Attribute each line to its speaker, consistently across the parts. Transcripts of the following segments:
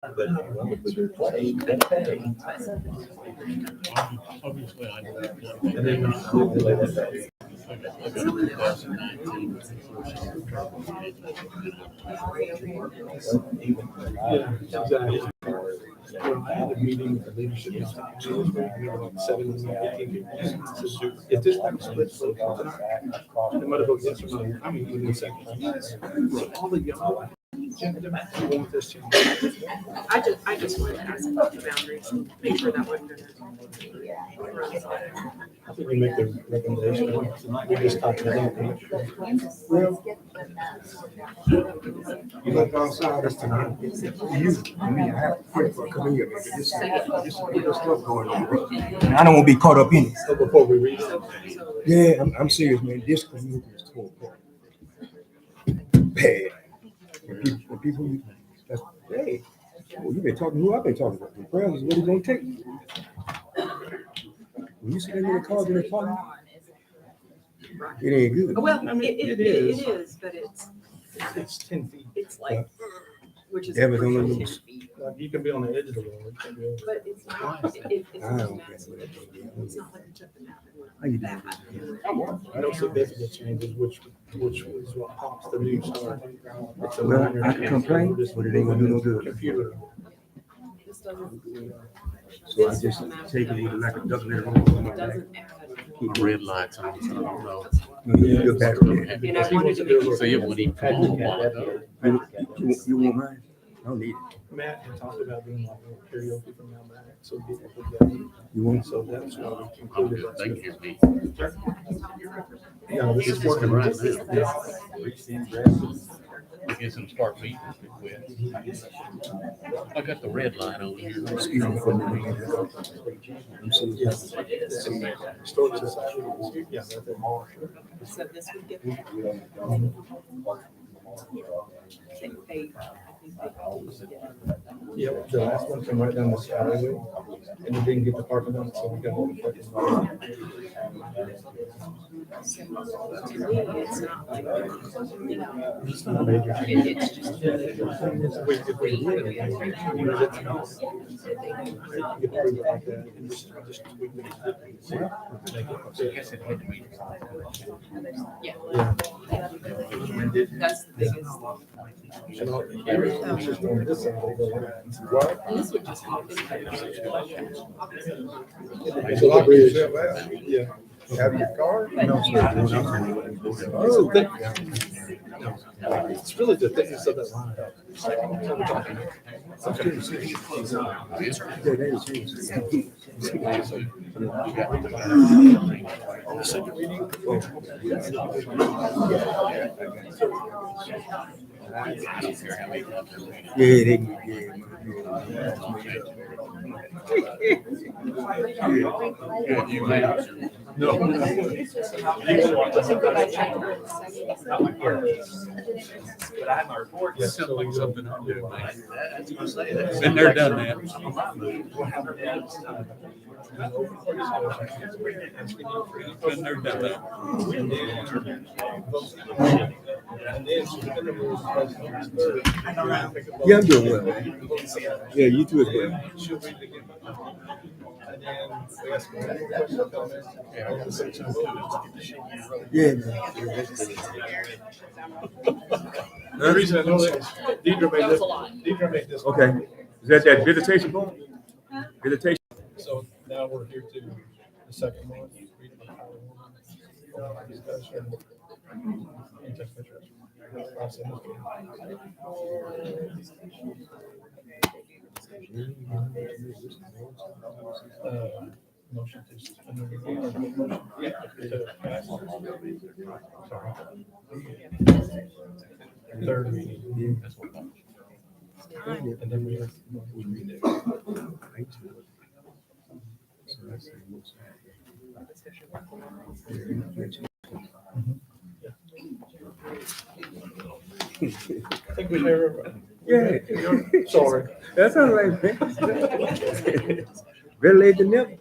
Speaker 1: But we do play, then pay.
Speaker 2: Obviously, I don't know.
Speaker 1: And then we stipulate that.
Speaker 3: Yeah, exactly. Well, I had a meeting with the leadership yesterday, like 18 people. So if this thing splits, so no matter vote yes or no, I mean, in a second. Yes. So all the young, you want this change.
Speaker 4: I just wanted to ask about the boundaries and make sure that wasn't gonna.
Speaker 3: I think we make the recommendation. We just talked about it. Well, you look outside us tonight.
Speaker 5: I mean, I have to pray for coming here, baby. This stuff going on. And I don't want to be caught up in it.
Speaker 3: So before we read it.
Speaker 5: Yeah, I'm serious, man. This community is torn apart. Bad. When people, that's, hey, well, you've been talking to who I've been talking about. The prayers is what it's going to take. When you see that many cars in the parking, it ain't good.
Speaker 4: Well,
Speaker 3: I mean,
Speaker 4: it
Speaker 3: it is.
Speaker 4: is, but
Speaker 3: It's 10 feet.
Speaker 4: it's like, which is.
Speaker 5: Ever gonna
Speaker 4: 10
Speaker 5: lose.
Speaker 4: feet.
Speaker 3: Like you can be on the edge of the road. You can't be over.
Speaker 4: But it's not, it's
Speaker 5: I
Speaker 4: not
Speaker 5: don't
Speaker 4: massive.
Speaker 5: care.
Speaker 4: It's not like you took the map
Speaker 5: How you
Speaker 4: and
Speaker 5: doing?
Speaker 4: went that.
Speaker 3: I don't significant changes, which is what pops the news story. It's a
Speaker 5: Well,
Speaker 3: minor
Speaker 5: I can complain,
Speaker 3: change.
Speaker 5: but it ain't gonna do no good.
Speaker 3: Computer.
Speaker 4: This doesn't,
Speaker 5: So I just take it with like a duck in the room.
Speaker 4: doesn't add.
Speaker 2: Red lights on, so I don't know.
Speaker 5: You're back on there.
Speaker 4: And I wanted to make.
Speaker 2: So you wouldn't even.
Speaker 5: You want mine? I don't need it.
Speaker 3: Matt had talked about doing like a karaoke from now back, so people could get.
Speaker 5: You want?
Speaker 3: So that's why we
Speaker 2: I'm
Speaker 3: concluded
Speaker 2: good.
Speaker 3: that.
Speaker 2: They can hear me.
Speaker 3: Yeah, this is
Speaker 2: It's working right now.
Speaker 3: Yeah.
Speaker 2: We get some spark meetings to quit. I got the red light on here.
Speaker 5: Excuse me for a minute. I'm serious.
Speaker 3: Storage society. Yeah, that's it.
Speaker 4: So this would get. They.
Speaker 3: Yeah, the last one came right down the alleyway, and we didn't get the parking lot, so we got all the parking lot.
Speaker 4: To me, it's not like, you know,
Speaker 3: It's not a major change.
Speaker 4: it's just.
Speaker 3: If we use it, get approved like that, and just tweak it.
Speaker 2: I guess it had to be.
Speaker 4: Yeah.
Speaker 3: Yeah.
Speaker 4: That's the biggest.
Speaker 3: And all the areas, it's just on this side, they go like, what?
Speaker 4: And this would just happen.
Speaker 3: It's a lot bridge. Yeah.
Speaker 5: Have your car?
Speaker 4: But here,
Speaker 3: Oh, it's really the thickness of that line. On the second reading.
Speaker 2: I don't care how many times I read it.
Speaker 5: Yeah, they can.
Speaker 2: Yeah, you made it.
Speaker 3: No.
Speaker 2: That sounds like something I'm doing, man. That's what I say. That's been there, done that. Been there, done that.
Speaker 5: Yeah, I'm doing well, man. Yeah, you too as well. Yeah, man.
Speaker 3: The reason I know that, Deidre made this.
Speaker 5: Okay. Is that visitation point? Visitation.
Speaker 3: So now we're here to the second one. Read the power woman. Discussion. And take pictures. Motion to suspend the rules. Third reading.
Speaker 2: That's what I'm.
Speaker 3: And then we have. I think we hear.
Speaker 5: Yeah.
Speaker 3: Sorry.
Speaker 5: That's all right, man. Better late than never.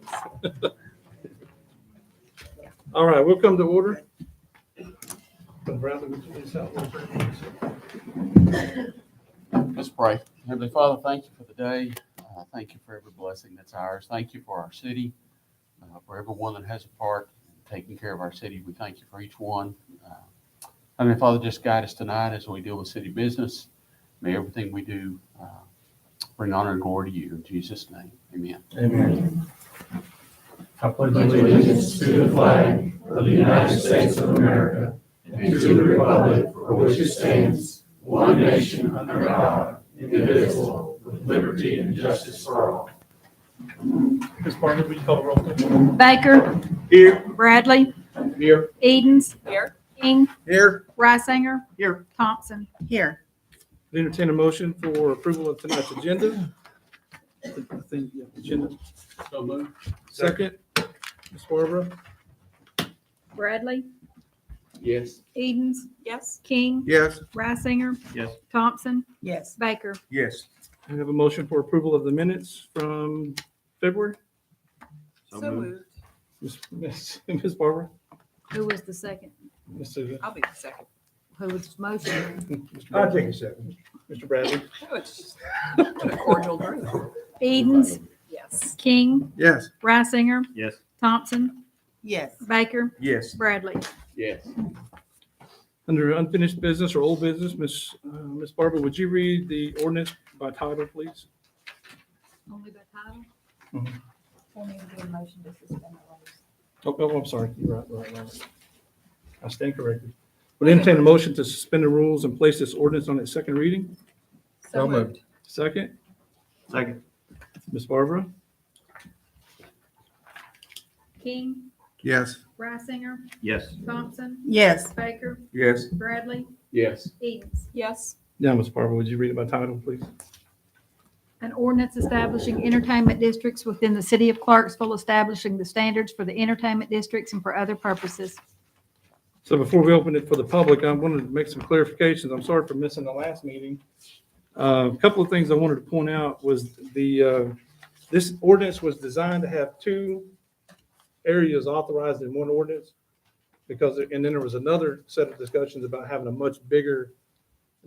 Speaker 3: All right, we'll come to order. Bradley, would you please help me?
Speaker 2: Let's pray. Heavenly Father, thank you for the day. Thank you for every blessing that's ours. Thank you for our city, for everyone that has a part in taking care of our city. We thank you for each one. Heavenly Father, just guide us tonight as we deal with city business. May everything we do bring honor and glory to you. In Jesus' name, amen.
Speaker 5: Amen.
Speaker 1: I pledge allegiance to the flag of the United States of America and to the republic for which it stands, one nation under God, indivisible, with liberty and justice for all.
Speaker 3: Ms. Barnes, will you call the roll, please?
Speaker 6: Baker.
Speaker 3: Here.
Speaker 6: Bradley.
Speaker 3: Here.
Speaker 6: Edens.
Speaker 4: Here.
Speaker 6: King.
Speaker 3: Here.
Speaker 6: Reisinger.
Speaker 3: Here.
Speaker 6: Thompson.
Speaker 4: Here.
Speaker 3: Entertain a motion for approval of tonight's agenda. I think, yeah, agenda.
Speaker 2: So moved.
Speaker 3: Second, Ms. Barbara.
Speaker 6: Bradley.
Speaker 2: Yes.
Speaker 6: Edens.
Speaker 4: Yes.
Speaker 6: King.
Speaker 3: Yes.
Speaker 6: Reisinger.
Speaker 2: Yes.
Speaker 6: Thompson.
Speaker 4: Yes.
Speaker 6: Baker.
Speaker 5: Yes.
Speaker 3: We have a motion for approval of the minutes from February.
Speaker 4: So moved.
Speaker 3: Ms. Barbara.
Speaker 6: Who was the second?
Speaker 3: Ms. Susan.
Speaker 4: I'll be the second.
Speaker 6: Who was motion?
Speaker 3: Mr.
Speaker 5: I'll
Speaker 3: Bradley.
Speaker 5: take a second.
Speaker 3: Mr. Bradley.
Speaker 4: Oh, it's just a cordial group.
Speaker 6: Edens.
Speaker 4: Yes.
Speaker 6: King.
Speaker 3: Yes.
Speaker 6: Reisinger.
Speaker 2: Yes.
Speaker 6: Thompson.
Speaker 4: Yes.
Speaker 6: Baker.
Speaker 5: Yes.
Speaker 6: Bradley.
Speaker 2: Yes.
Speaker 3: Under unfinished business or old business, Ms. Barbara, would you read the ordinance by title, please?
Speaker 6: Only by title?
Speaker 3: Mhm.
Speaker 6: We'll need to do a motion to suspend the rules.
Speaker 3: Oh, I'm sorry. You're right. I stand corrected. Would entertain a motion to suspend the rules and place this ordinance on its second reading?
Speaker 5: So moved.
Speaker 3: Second,
Speaker 5: Second.
Speaker 3: Ms. Barbara?
Speaker 6: King.
Speaker 5: Yes.
Speaker 6: Reisinger.
Speaker 2: Yes.
Speaker 6: Thompson.
Speaker 4: Yes.
Speaker 6: Baker.
Speaker 5: Yes.
Speaker 6: Bradley.
Speaker 2: Yes.
Speaker 6: Edens.
Speaker 4: Yes.
Speaker 3: Yeah, Ms. Barbara, would you read it by title, please?
Speaker 6: An ordinance establishing entertainment districts within the city of Clarksville, establishing the standards for the entertainment districts and for other purposes.
Speaker 3: So before we open it for the public, I wanted to make some clarifications. I'm sorry for missing the last meeting. A couple of things I wanted to point out was this ordinance was designed to have two areas authorized in one ordinance and then there was another set of discussions about having a much bigger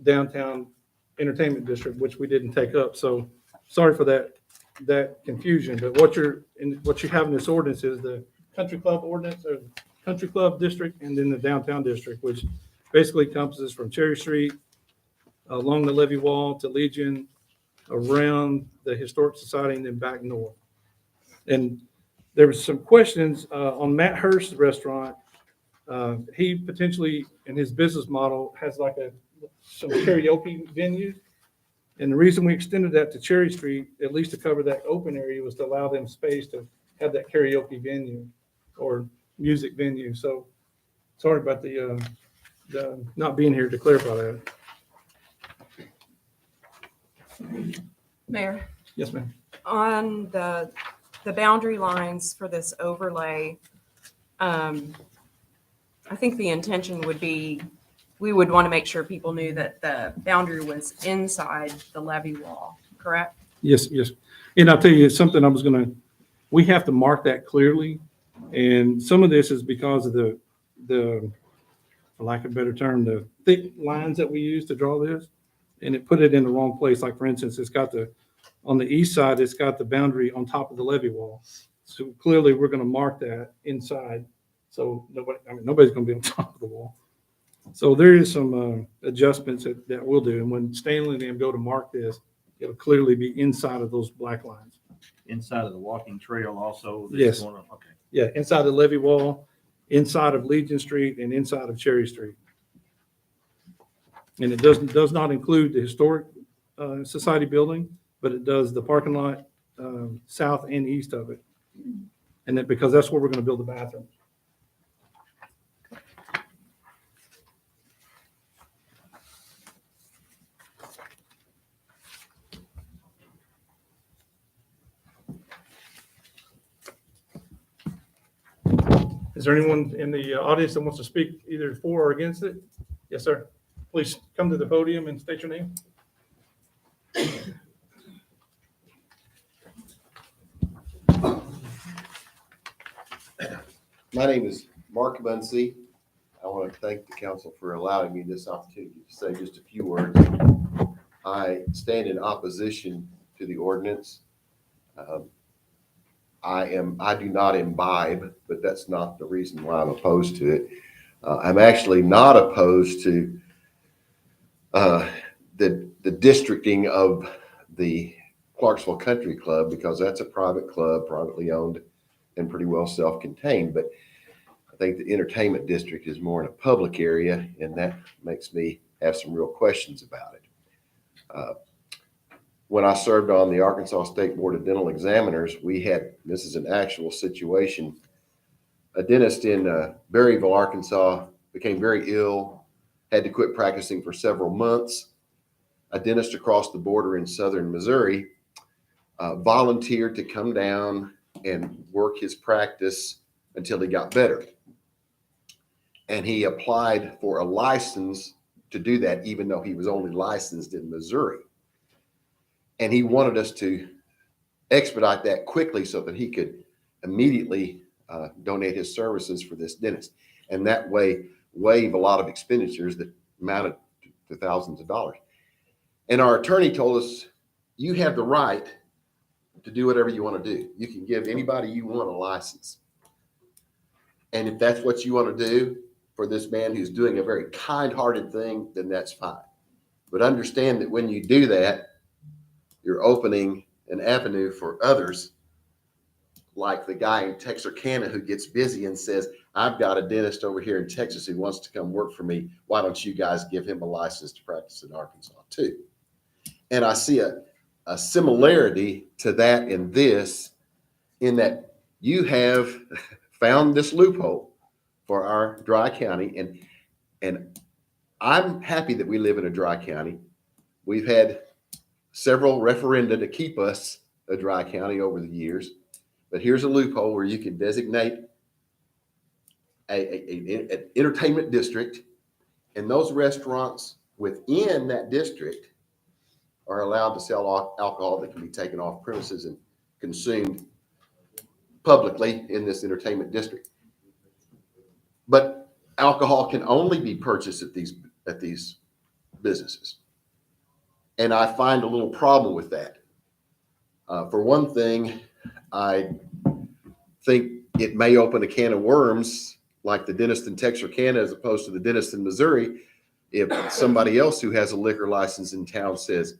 Speaker 3: downtown entertainment district, which we didn't take up. So sorry for that confusion, but what you have in this ordinance is the country club ordinance or country club district and then the downtown district, which basically encompasses from Cherry Street along the levee wall to Legion, around the Historic Society, and then back north. And there was some questions on Matt Hurst's restaurant. He potentially, in his business model, has like some karaoke venues. And the reason we extended that to Cherry Street, at least to cover that open area, was to allow them space to have that karaoke venue or music venue. So sorry about the not being here to clarify that.
Speaker 4: Mayor,
Speaker 3: Yes, ma'am.
Speaker 4: on the boundary lines for this overlay, I think the intention would be, we would want to make sure people knew that the boundary was inside the levee wall, correct?
Speaker 3: Yes. And I'll tell you something we have to mark that clearly. And some of this is because of the, for lack of a better term, the thick lines that we use to draw this. And it put it in the wrong place. Like for instance, on the east side, it's got the boundary on top of the levee wall. So clearly we're going to mark that inside. So nobody's going to be on top of the wall. So there is some adjustments that we'll do. And when Stanley and them go to mark this, it'll clearly be inside of those black lines.
Speaker 7: Inside of the walking trail also?
Speaker 3: Yes.
Speaker 7: Okay.
Speaker 3: Yeah, inside the levee wall, inside of Legion Street, and inside of Cherry Street. And it does not include the Historic Society building, but it does the parking lot south and east of it. And that because that's where we're going to build the bathroom. Is there anyone in the audience that wants to speak either for or against it? Yes, sir. Please come to the podium and state your name.
Speaker 8: My name is Mark Muncy. I want to thank the council for allowing me this opportunity to say just a few words. I stand in opposition to the ordinance. I do not imbibe, but that's not the reason why I'm opposed to it. I'm actually not opposed to the districting of the Clarksville Country Club, because that's a private club, privately owned and pretty well self-contained. But I think the entertainment district is more in a public area, and that makes me have some real questions about it. When I served on the Arkansas State Board of Dental Examiners, we had, this is an actual situation, a dentist in Berryville, Arkansas became very ill, had to quit practicing for several months. A dentist across the border in southern Missouri volunteered to come down and work his practice until he got better. And he applied for a license to do that, even though he was only licensed in Missouri. And he wanted us to expedite that quickly so that he could immediately donate his services for this dentist. And that way waive a lot of expenditures that amounted to thousands of dollars. And our attorney told us, you have the right to do whatever you want to do. You can give anybody you want a license. And if that's what you want to do for this man who's doing a very kind-hearted thing, then that's fine. But understand that when you do that, you're opening an avenue for others, like the guy in Texarkana who gets busy and says, I've got a dentist over here in Texas who wants to come work for me. Why don't you guys give him a license to practice in Arkansas too? And I see a similarity to that in this, in that you have found this loophole for our dry county. And I'm happy that we live in a dry county. We've had several referenda to keep us a dry county over the years, but here's a loophole where you can designate an entertainment district, and those restaurants within that district are allowed to sell alcohol that can be taken off premises and consumed publicly in this entertainment district. But alcohol can only be purchased at these businesses. And I find a little problem with that. For one thing, I think it may open a can of worms, like the dentist in Texarkana as opposed to the dentist in Missouri. If somebody else who has a liquor license in town says,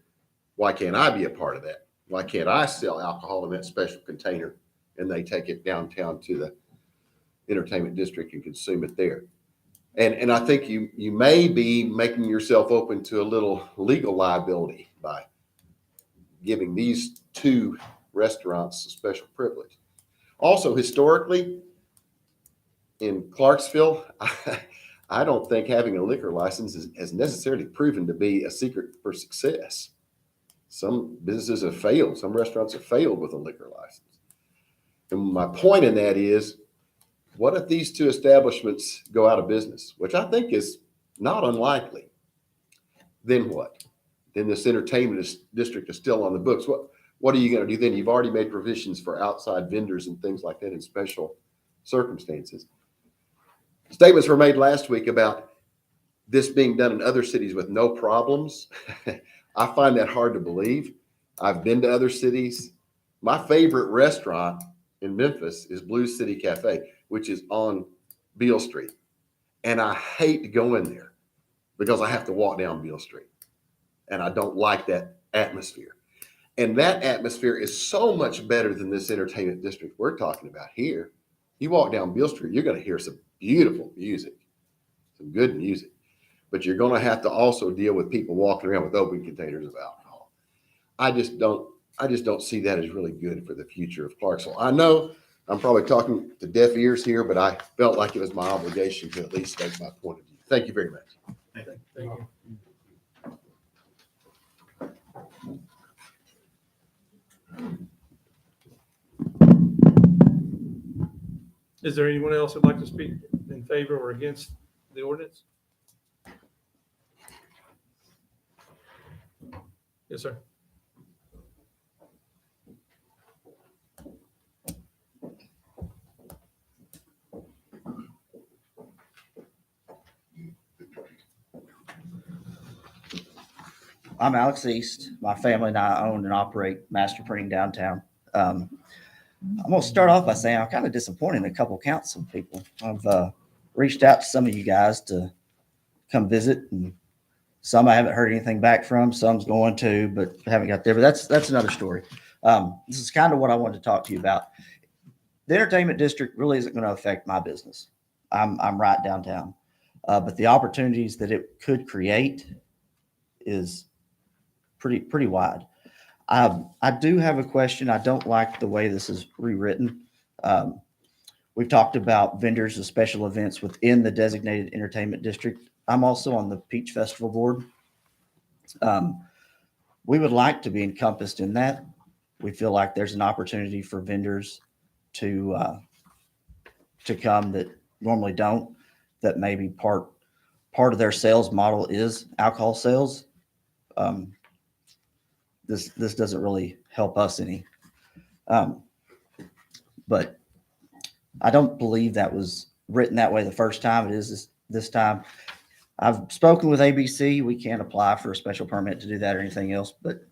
Speaker 8: why can't I be a part of that? Why can't I sell alcohol in that special container? And they take it downtown to the entertainment district and consume it there. And I think you may be making yourself open to a little legal liability by giving these two restaurants a special privilege. Also, historically, in Clarksville, I don't think having a liquor license has necessarily proven to be a secret for success. Some businesses have failed. Some restaurants have failed with a liquor license. And my point in that is, what if these two establishments go out of business, which I think is not unlikely? Then what? Then this entertainment district is still on the books. What are you going to do then? You've already made provisions for outside vendors and things like that in special circumstances. Statements were made last week about this being done in other cities with no problems. I find that hard to believe. I've been to other cities. My favorite restaurant in Memphis is Blue City Cafe, which is on Beale Street. And I hate to go in there because I have to walk down Beale Street. And I don't like that atmosphere. And that atmosphere is so much better than this entertainment district we're talking about here. You walk down Beale Street, you're going to hear some beautiful music, some good music. But you're going to have to also deal with people walking around with open containers of alcohol. I just don't see that as really good for the future of Clarksville. I know I'm probably talking to deaf ears here, but I felt like it was my obligation to at least state my point of view. Thank you very much.
Speaker 3: Thank you. Is there anyone else who'd like to speak in favor or against the ordinance? Yes, sir.
Speaker 9: I'm Alex East. My family and I own and operate Master Printing downtown. I'm going to start off by saying I'm kind of disappointed in a couple council people. I've reached out to some of you guys to come visit, and some I haven't heard anything back from. Some's going to, but haven't got there. But that's another story. This is kind of what I wanted to talk to you about. The entertainment district really isn't going to affect my business. I'm right downtown, but the opportunities that it could create is pretty wide. I do have a question. I don't like the way this is rewritten. We've talked about vendors of special events within the designated entertainment district. I'm also on the Peach Festival board. We would like to be encompassed in that. We feel like there's an opportunity for vendors to come that normally don't, that maybe part of their sales model is alcohol sales. This doesn't really help us any. But I don't believe that was written that way the first time. It is this time. I've spoken with ABC. We can't apply for a special permit to do that or anything else. But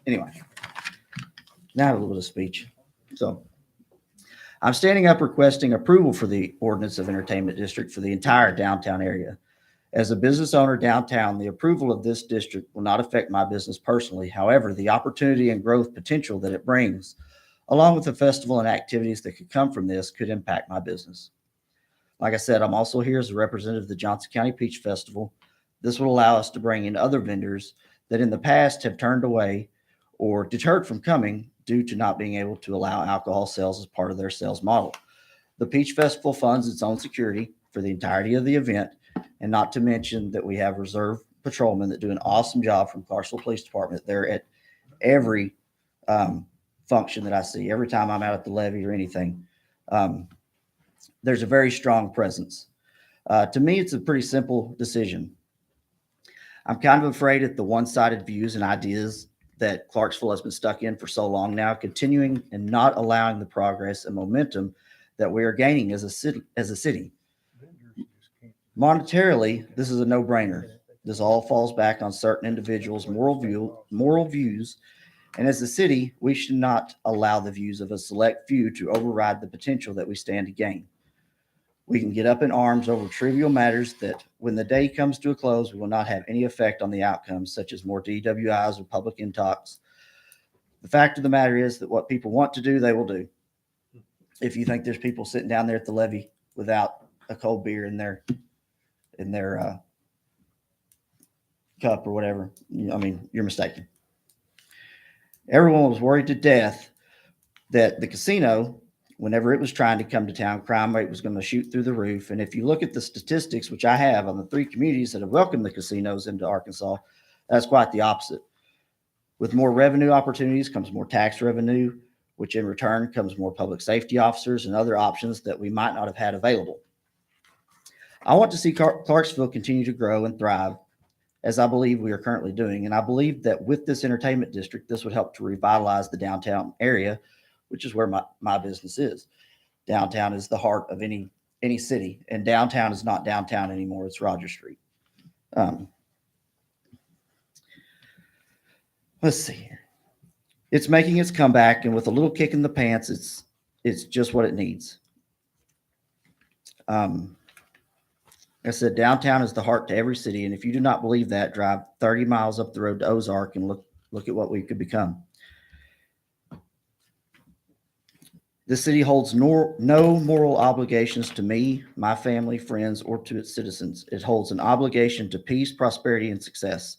Speaker 9: anyway, now a little bit of speech. So I'm standing up requesting approval for the ordinance of entertainment district for the entire downtown area. As a business owner downtown, the approval of this district will not affect my business personally. However, the opportunity and growth potential that it brings, along with the festival and activities that could come from this, could impact my business. Like I said, I'm also here as a representative of the Johnson County Peach Festival. This will allow us to bring in other vendors that in the past have turned away or deterred from coming due to not being able to allow alcohol sales as part of their sales model. The Peach Festival funds its own security for the entirety of the event, and not to mention that we have reserve patrolmen that do an awesome job from Clarksville Police Department. They're at every function that I see, every time I'm out at the levee or anything. There's a very strong presence. To me, it's a pretty simple decision. I'm kind of afraid at the one-sided views and ideas that Clarksville has been stuck in for so long now, continuing and not allowing the progress and momentum that we are gaining as a city. Monetarily, this is a no-brainer. This all falls back on certain individuals' moral views, and as a city, we should not allow the views of a select few to override the potential that we stand to gain. We can get up in arms over trivial matters that, when the day comes to a close, will not have any effect on the outcomes, such as more DWIs or public intox. The fact of the matter is that what people want to do, they will do. If you think there's people sitting down there at the levee without a cold beer in their cup or whatever, you're mistaken. Everyone was worried to death that the casino, whenever it was trying to come to town, crime rate was going to shoot through the roof. And if you look at the statistics, which I have on the 3 communities that have welcomed the casinos into Arkansas, that's quite the opposite. With more revenue opportunities comes more tax revenue, which in return comes more public safety officers and other options that we might not have had available. I want to see Clarksville continue to grow and thrive, as I believe we are currently doing. And I believe that with this entertainment district, this would help to revitalize the downtown area, which is where my business is. Downtown is the heart of any city, and downtown is not downtown anymore. It's Roger Street. Let's see here. It's making its comeback, and with a little kick in the pants, it's just what it needs. I said, downtown is the heart to every city, and if you do not believe that, drive 30 miles up the road to Ozark and look at what we could become. This city holds no moral obligations to me, my family, friends, or to its citizens. It holds an obligation to peace, prosperity, and success.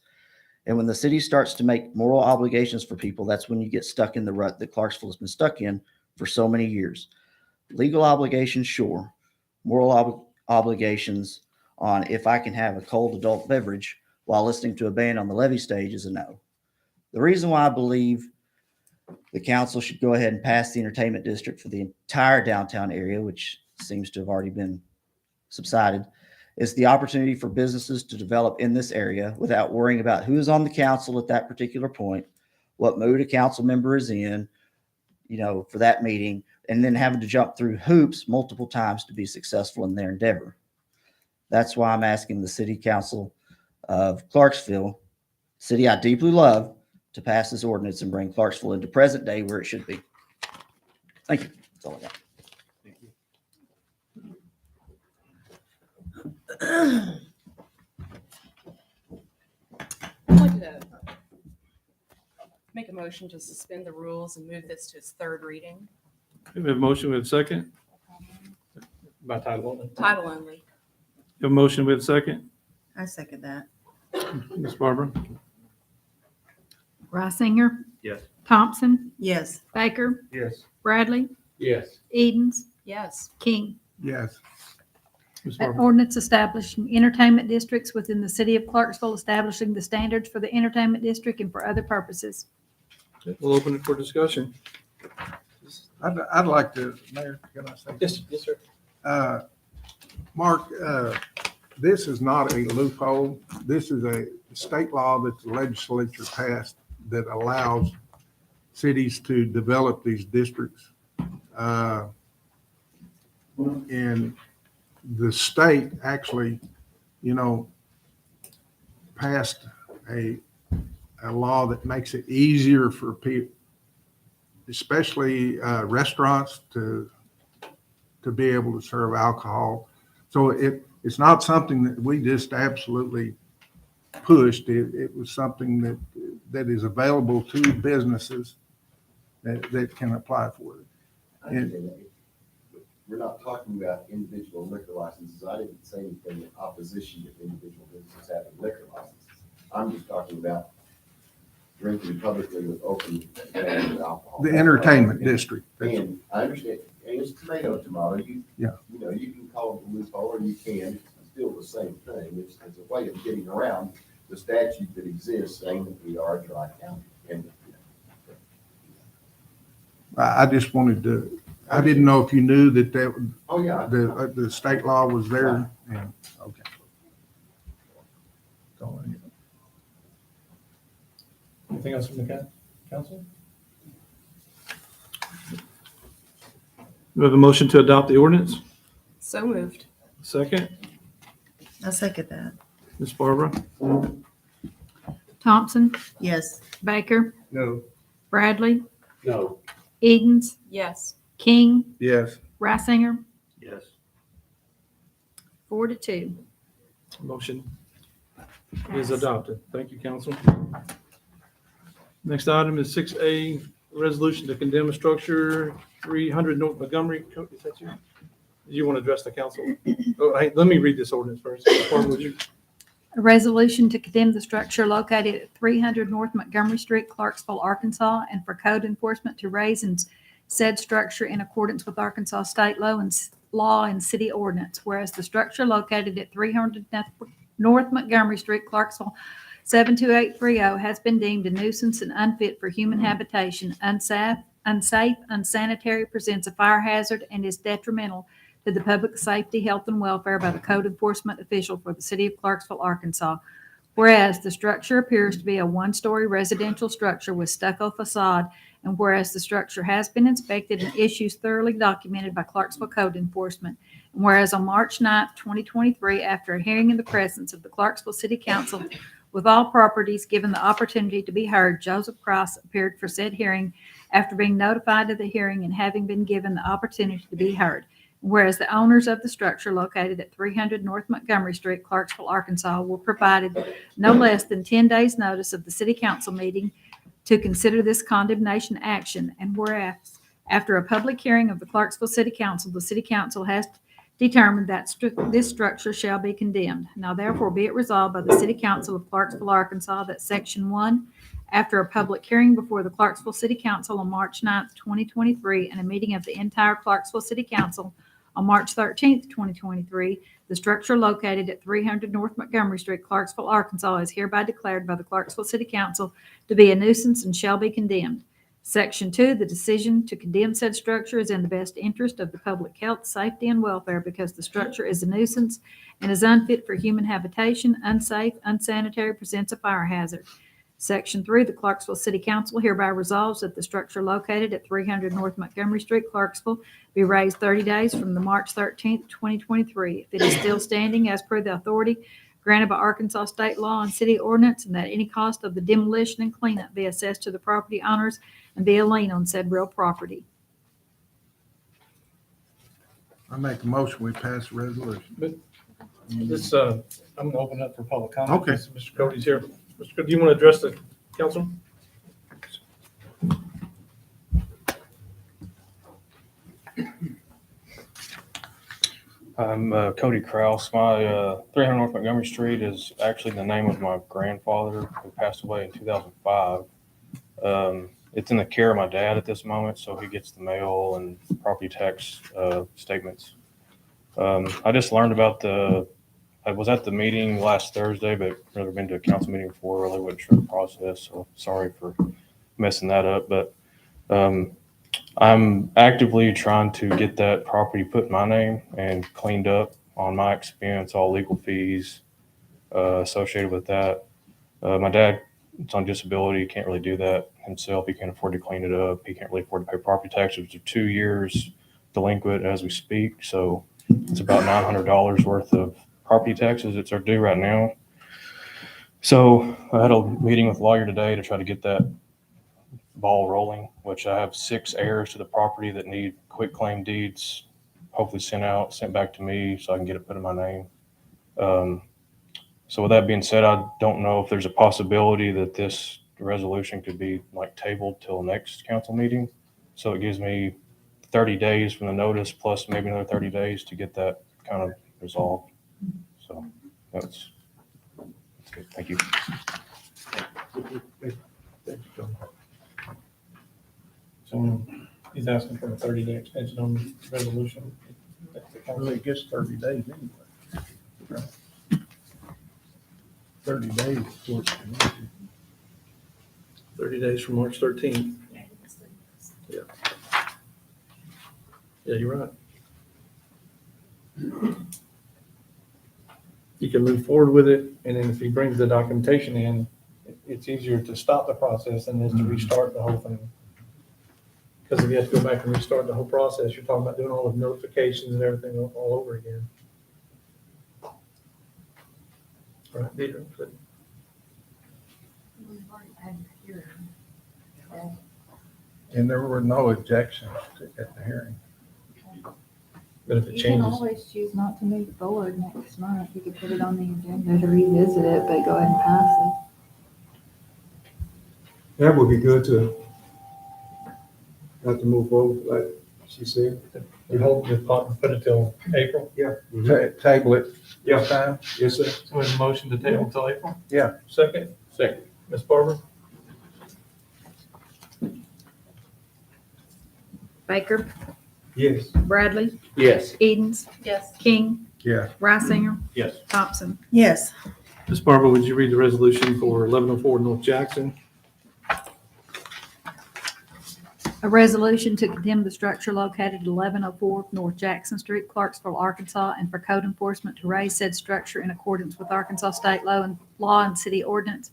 Speaker 9: And when the city starts to make moral obligations for people, that's when you get stuck in the rut that Clarksville has been stuck in for so many years. Legal obligations, sure. Moral obligations on if I can have a cold adult beverage while listening to a band on the levee stage is a no. The reason why I believe the council should go ahead and pass the entertainment district for the entire downtown area, which seems to have already been subsided, is the opportunity for businesses to develop in this area without worrying about who is on the council at that particular point, what mood a council member is in, for that meeting, and then having to jump through hoops multiple times to be successful in their endeavor. That's why I'm asking the city council of Clarksville city I deeply love, to pass this ordinance and bring Clarksville into present day where it should be. Thank you. That's all I got.
Speaker 4: I'd like to make a motion to suspend the rules and move this to its third reading,
Speaker 3: We have a motion, we have a second. By title only.
Speaker 4: title only.
Speaker 3: We have a motion, we have a second.
Speaker 10: I second that.
Speaker 3: Ms. Barbara?
Speaker 6: Reisinger,
Speaker 7: Yes.
Speaker 6: Thompson,
Speaker 10: Yes.
Speaker 6: Baker,
Speaker 3: Yes.
Speaker 6: Bradley,
Speaker 3: Yes.
Speaker 6: Edens,
Speaker 4: Yes.
Speaker 6: King.
Speaker 5: Yes.
Speaker 3: Ms.
Speaker 6: An
Speaker 3: Barbara?
Speaker 6: ordinance establishing entertainment districts within the city of Clarksville, establishing the standards for the entertainment district and for other purposes.
Speaker 3: We'll open it for discussion.
Speaker 5: I'd like to, Mayor, can I say?
Speaker 3: Yes, sir.
Speaker 5: Mark, this is not a loophole. This is a state law that the legislature passed that allows cities to develop these districts. And the state actually, passed a law that makes it easier for people, especially restaurants, to be able to serve alcohol. So it's not something that we just absolutely pushed. It was something that is available to businesses that can apply for it. And
Speaker 8: We're not talking about individual liquor licenses. I didn't say anything in opposition to individual businesses having liquor licenses. I'm just talking about drinking publicly with open containers of alcohol.
Speaker 5: the entertainment district.
Speaker 8: And I understand, and it's tomato. You
Speaker 5: Yeah.
Speaker 8: You can call it a loophole, or you can, it's still the same thing. It's a way of getting around the statute that exists saying that we are a dry county. And
Speaker 5: I just wanted to, I didn't know if you knew that
Speaker 8: oh, yeah.
Speaker 5: the state law was there. And, okay. So,
Speaker 3: Anything else from the council? We have a motion to adopt the ordinance.
Speaker 4: So moved.
Speaker 3: Second,
Speaker 10: I second that.
Speaker 3: Ms. Barbara?
Speaker 6: Thompson,
Speaker 10: Yes.
Speaker 6: Baker,
Speaker 5: No.
Speaker 6: Bradley,
Speaker 3: No.
Speaker 6: Edens,
Speaker 4: Yes.
Speaker 6: King,
Speaker 5: Yes.
Speaker 6: Reisinger,
Speaker 7: Yes.
Speaker 6: 4-2.
Speaker 3: Motion is adopted. Thank you, council. Next item is 6A, resolution to condemn a structure 300 North Montgomery. Is that you? Do you want to address the council? Oh, hey, let me read this ordinance first. Barbara, would you?
Speaker 6: A resolution to condemn the structure located at 300 North Montgomery Street, Clarksville, Arkansas, and for code enforcement to raise and said structure in accordance with Arkansas state law and city ordinance. Whereas the structure located at 300 North Montgomery Street, Clarksville, 72830 has been deemed a nuisance and unfit for human habitation, unsafe, unsanitary, presents a fire hazard, and is detrimental to the public safety, health, and welfare by the code enforcement official for the city of Clarksville, Arkansas. Whereas the structure appears to be a one-story residential structure with stucco facade, and whereas the structure has been inspected and issues thoroughly documented by Clarksville Code Enforcement, and whereas on March 9th, 2023, after a hearing in the presence of the Clarksville City Council, with all properties given the opportunity to be heard, Joseph Cross appeared for said hearing after being notified of the hearing and having been given the opportunity to be heard. Whereas the owners of the structure located at 300 North Montgomery Street, Clarksville, Arkansas, were provided no less than 10 days' notice of the city council meeting to consider this condemnation action. And whereas after a public hearing of the Clarksville City Council, the city council has determined that this structure shall be condemned. Now therefore be it resolved by the City Council of Clarksville, Arkansas, that Section 1, after a public hearing before the Clarksville City Council on March 9th, 2023, and a meeting of the entire Clarksville City Council on March 13th, 2023, the structure located at 300 North Montgomery Street, Clarksville, Arkansas, is hereby declared by the Clarksville City Council to be a nuisance and shall be condemned. Section 2, the decision to condemn said structure is in the best interest of the public health, safety, and welfare because the structure is a nuisance and is unfit for human habitation, unsafe, unsanitary, presents a fire hazard. Section 3, the Clarksville City Council hereby resolves that the structure located at 300 North Montgomery Street, Clarksville, be raised 30 days from the March 13th, 2023. If it is still standing as per the authority granted by Arkansas state law and city ordinance, and that any cost of the demolition and cleanup be assessed to the property owners and be a lien on said real property.
Speaker 5: I make a motion, we pass the resolution.
Speaker 3: This, I'm gonna open up for public comment.
Speaker 5: Okay.
Speaker 3: Mr. Cody's here. Mr. Cody, do you want to address the council?
Speaker 11: I'm Cody Kraus. My 300 North Montgomery Street is actually the name of my grandfather who passed away in 2005. It's in the care of my dad at this moment, so he gets the mail and property tax statements. I just learned about I was at the meeting last Thursday, but never been to a council meeting before. Really wasn't sure the process, so sorry for messing that up. But I'm actively trying to get that property put in my name and cleaned up on my expense, all legal fees associated with that. My dad is on disability, can't really do that himself. He can't afford to clean it up. He can't really afford to pay property taxes. They're 2 years delinquent as we speak, so it's about $900 worth of property taxes that are due right now. So I had a meeting with a lawyer today to try to get that ball rolling, which I have 6 heirs to the property that need quick claim deeds, hopefully sent back to me so I can get it put in my name. So with that being said, I don't know if there's a possibility that this resolution could be like tabled till next council meeting. So it gives me 30 days from the notice plus maybe another 30 days to get that kind of resolved. So that's good. Thank you.
Speaker 3: So he's asking for a 30-day extension on the resolution.
Speaker 5: Well, it gets 30 days anyway. 30 days. before it's connected.
Speaker 3: 30 days from March 13th. Yeah. Yeah, you're right. You can move forward with it, and then if he brings the documentation in, it's easier to stop the process than it is to restart the whole thing. Because if you have to go back and restart the whole process, you're talking about doing all the notifications and everything all over again. Right, Peter?
Speaker 5: And there were no objections at the hearing.
Speaker 3: But if it
Speaker 6: You can
Speaker 3: changes,
Speaker 6: always choose not to move forward next month. You could put it on the agenda to revisit it, but go ahead and pass it.
Speaker 12: That would be good to have to move forward, like she said.
Speaker 3: you hold the put it till April.
Speaker 5: Table it
Speaker 12: Yeah.
Speaker 5: this time.
Speaker 12: Yes, sir.
Speaker 3: So we have a motion to table until April?
Speaker 5: Yeah.
Speaker 3: Second?
Speaker 1: Second.
Speaker 3: Ms. Barber?
Speaker 6: Baker,
Speaker 12: Yes.
Speaker 6: Bradley,
Speaker 1: Yes.
Speaker 6: Edens,
Speaker 10: Yes.
Speaker 6: King,
Speaker 5: Yeah.
Speaker 6: Riesinger,
Speaker 1: Yes.
Speaker 6: Thompson.
Speaker 10: Yes.
Speaker 3: Ms. Barber, would you read the resolution for 1104 North Jackson?
Speaker 6: A resolution to condemn the structure located at 1104 North Jackson Street, Clarksville, Arkansas, and for code enforcement to raise said structure in accordance with Arkansas state law and city ordinance.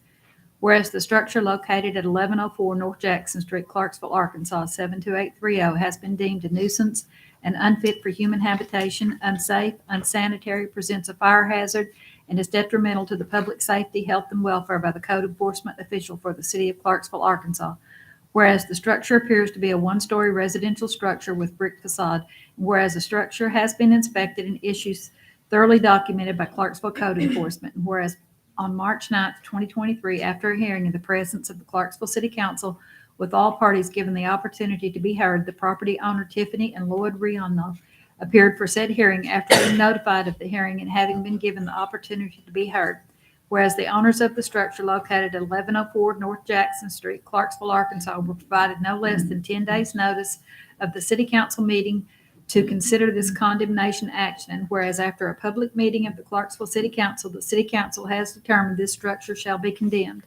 Speaker 6: Whereas the structure located at 1104 North Jackson Street, Clarksville, Arkansas, 72830 has been deemed a nuisance and unfit for human habitation, unsafe, unsanitary, presents a fire hazard, and is detrimental to the public safety, health, and welfare by the code enforcement official for the city of Clarksville, Arkansas. Whereas the structure appears to be a one-story residential structure with brick facade, and whereas the structure has been inspected and issues thoroughly documented by Clarksville Code Enforcement, and whereas on March 9th, 2023, after a hearing in the presence of the Clarksville City Council, with all parties given the opportunity to be heard, the property owner Tiffany and Lloyd Rihanna appeared for said hearing after being notified of the hearing and having been given the opportunity to be heard. Whereas the owners of the structure located at 1104 North Jackson Street, Clarksville, Arkansas, were provided no less than 10 days' notice of the city council meeting to consider this condemnation action. And whereas after a public meeting of the Clarksville City Council, the city council has determined this structure shall be condemned.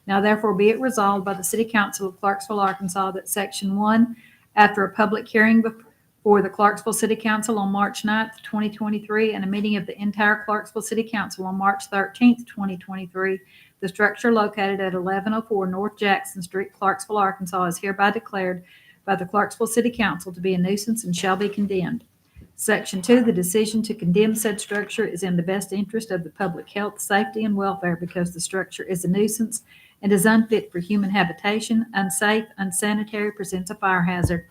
Speaker 6: Now therefore be it resolved by the City Council of Clarksville, Arkansas, that Section 1, after a public hearing before the Clarksville City Council on March 9th, 2023, and a meeting of the entire Clarksville City Council on March 13th, 2023, the structure located at 1104 North Jackson Street, Clarksville, Arkansas, is hereby declared by the Clarksville City Council to be a nuisance and shall be condemned. Section 2, the decision to condemn said structure is in the best interest of the public health, safety, and welfare because the structure is a nuisance and is unfit for human habitation, unsafe, unsanitary, presents a fire hazard.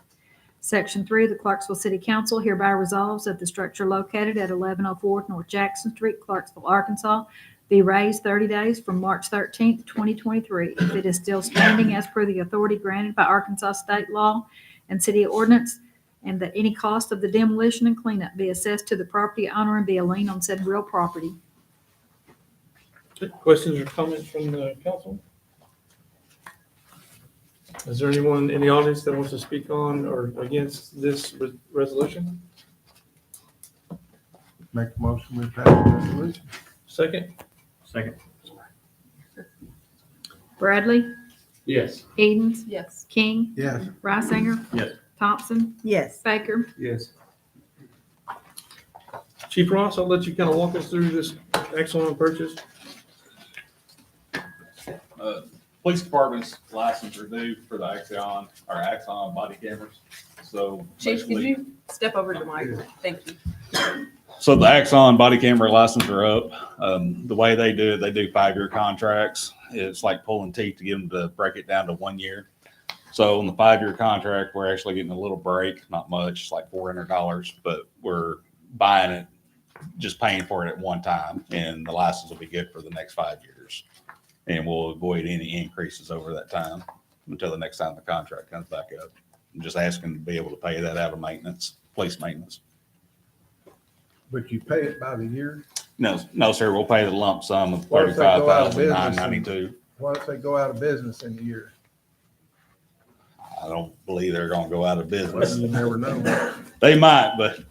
Speaker 6: Section 3, the Clarksville City Council hereby resolves that the structure located at 1104 North Jackson Street, Clarksville, Arkansas, be raised 30 days from March 13th, 2023, if it is still standing as per the authority granted by Arkansas state law and city ordinance, and that any cost of the demolition and cleanup be assessed to the property owner and be a lien on said real property.
Speaker 3: Questions or comments from the council? Is there anyone in the audience that wants to speak on or against this resolution?
Speaker 5: Make a motion, we pass the resolution.
Speaker 3: Second?
Speaker 7: Second.
Speaker 6: Bradley,
Speaker 2: Yes.
Speaker 6: Edens,
Speaker 4: Yes.
Speaker 6: King,
Speaker 5: Yes.
Speaker 6: Reisinger,
Speaker 7: Yes.
Speaker 6: Thompson,
Speaker 10: Yes.
Speaker 6: Baker.
Speaker 12: Yes.
Speaker 3: Chief Ross, I'll let you kind of walk us through this excellent purchase.
Speaker 13: Police department's license are due for the Axon body cameras. So
Speaker 4: Chief, could
Speaker 13: basically,
Speaker 4: you step over to the mic? Thank you.
Speaker 13: so the Axon body camera license are up. The way they do it, they do 5-year contracts. It's like pulling teeth to get them to break it down to 1 year. So on the 5-year contract, we're actually getting a little break, not much, it's like $400, but we're buying it, just paying for it at one time, and the license will be good for the next 5 years. And we'll avoid any increases over that time until the next time the contract comes back up. I'm just asking to be able to pay that out of maintenance, police maintenance.
Speaker 5: But you pay it by the year?
Speaker 13: No, sir, we'll pay the lump sum of
Speaker 5: What if they go out of business
Speaker 13: $35,992.
Speaker 5: What if they go out of business in a year?
Speaker 13: I don't believe they're gonna go out of business.
Speaker 5: You never know.
Speaker 13: They might, but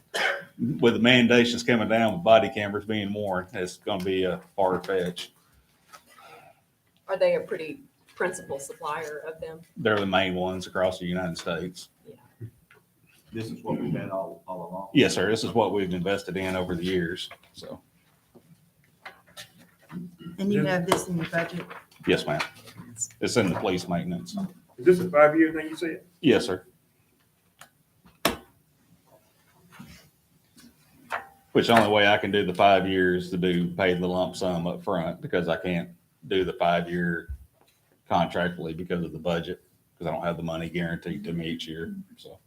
Speaker 13: with the mandations coming down with body cameras being more, it's gonna be a hard fetch.
Speaker 4: Are they a pretty principal supplier of them?
Speaker 13: They're the main ones across the United States.
Speaker 7: This is what we've had all along.
Speaker 13: Yes, sir. This is what we've invested in over the years. So,
Speaker 10: And you have this in your budget?
Speaker 13: yes, ma'am. It's in the police maintenance.
Speaker 12: Is this a 5-year thing you said?
Speaker 13: Yes, sir. Which the only way I can do the 5 years to pay the lump sum up front, because I can't do the 5-year contractually because of the budget, because I don't have the money guaranteed to me each year. So